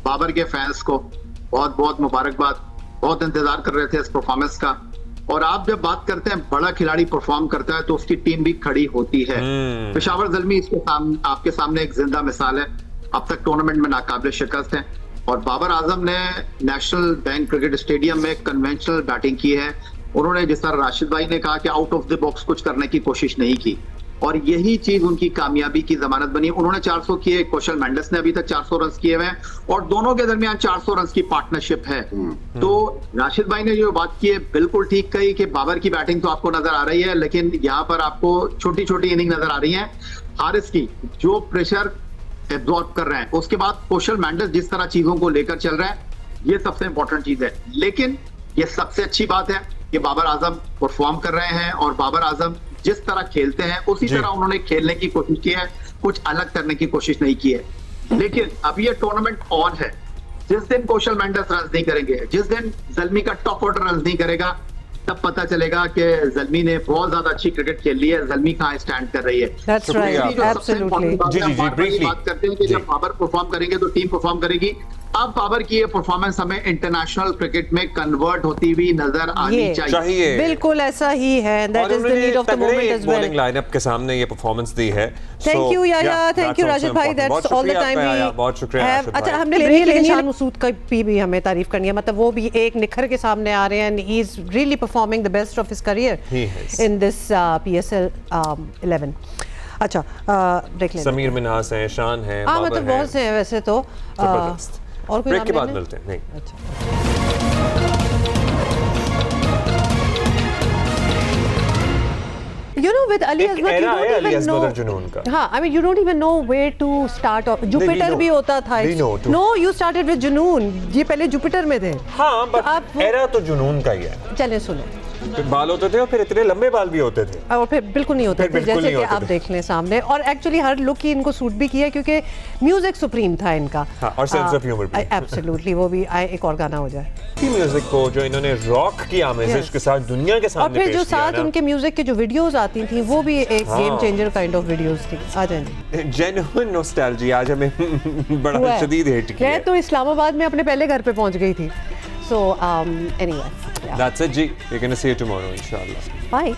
बाबर के फैंस को बहुत बहुत मुबारकबाद। बहुत इंतजार कर रहे थे इस परफॉर्मेंस का। और आप जब बात करते हैं बड़ा खिलाड़ी परफॉर्म करता है तो उसकी टीम भी खड़ी होती है। पेशावर ज़ल्मी इसके सामने, आपके सामने एक जिंदा मिसाल है। अब तक टूर्नामेंट में नाकाबिले शिकस्त है और बाबर आजम ने नेशनल बैंक क्रिकेट स्टेडियम में कन्वेंशनल बैटिंग की है। उन्होंने, जिस तरह राशिद भाई ने कहा कि आउट ऑफ द बॉक्स कुछ करने की कोशिश नहीं की और यही चीज उनकी कामयाबी की जमानत बनी। उन्होंने 400 किए, कौशल मेंडिस ने अभी तक 400 रन किए हुए हैं और दोनों के दरमियान 400 रन की पार्टनरशिप है। तो राशिद भाई ने जो बात की है बिल्कुल ठीक कही कि बाबर की बैटिंग तो आपको नजर आ रही है, लेकिन यहाँ पर आपको छोटी छोटी इनिंग नजर आ रही है। हारिस की जो प्रेशर एब्जॉर्ब कर रहे हैं, उसके बाद कौशल मेंडिस जिस तरह चीजों को लेकर चल रहे हैं, ये सबसे इंपॉर्टेंट चीज है। लेकिन ये सबसे अच्छी बात है कि बाबर आजम परफॉर्म कर रहे हैं और बाबर आजम जिस तरह खेलते हैं उसी तरह उन्होंने खेलने की कोशिश की है, कुछ अलग करने की कोशिश नहीं की है। लेकिन अब ये टूर्नामेंट ऑन है। जिस दिन कौशल मेंडिस रन नहीं करेंगे, जिस दिन ज़ल्मी का टॉप ऑर्डर रन नहीं करेगा, तब पता चलेगा कि ज़ल्मी ने बहुत ज्यादा अच्छी क्रिकेट खेल ली है, ज़ल्मी कहाँ स्टैंड कर रही है। That's right, absolutely. बात करते हैं कि जब बाबर परफॉर्म करेंगे तो टीम परफॉर्म करेगी। अब बाबर की ये परफॉर्मेंस हमें इंटरनेशनल क्रिकेट में कन्वर्ट होती हुई नजर आनी चाहिए। बिल्कुल ऐसा ही है। That is the need of the moment as well. Bowling lineup के सामने ये परफॉर्मेंस दी है। Thank you Yahya, thank you Rashid भाई, that's all the time we बहुत शुक्रिया राशिद भाई। अच्छा, हमने लेनी है शान मसूद का भी हमें तारीफ करनी है, मतलब वो भी एक निखर के सामने आ रहे हैं and he is really performing the best of his career in this PSL 11। अच्छा, देख लेते हैं। समीर मिन्हास हैं, शान हैं, बाबर हैं, मतलब बहुत से हैं वैसे तो। और कोई ब्रेक के बाद मिलते हैं। नहीं, अच्छा, you know with Ali Azmar you don't even know जुनून का। हाँ, I mean you don't even know where to start off। Jupiter भी होता था। No, you started with जुनून। ये पहले जुपिटर में थे। हाँ, but एरा तो जुनून का ही है। चलें सुने। फिर बाल होते थे और फिर इतने लंबे बाल भी होते थे और फिर बिल्कुल नहीं होते थे, जैसे कि आप देख लें सामने। और एक्चुअली हर लुक ही इनको सूट भी किया क्योंकि म्यूजिक सुप्रीम था इनका। हाँ, और सेंस ऑफ ह्यूमर भी। एब्सोल्युटली, वो भी एक और गाना हो जाए। म्यूजिक को जो इन्होंने रॉक की आमेज़िश के साथ दुनिया के सामने पेश किया, और फिर जो साथ उनके म्यूजिक के जो वीडियोस आती थी वो भी एक game changer kind of videos थी। आ जाएंगे जेन्युइन नॉस्टैल्जिया। आज हमें बड़ा शदीद हिट किया। मैं तो इस्लामाबाद में अपने पहले घर पे पहुंच गई थी। So anyway, that's it, G. We're going to see you tomorrow, inshallah. Bye.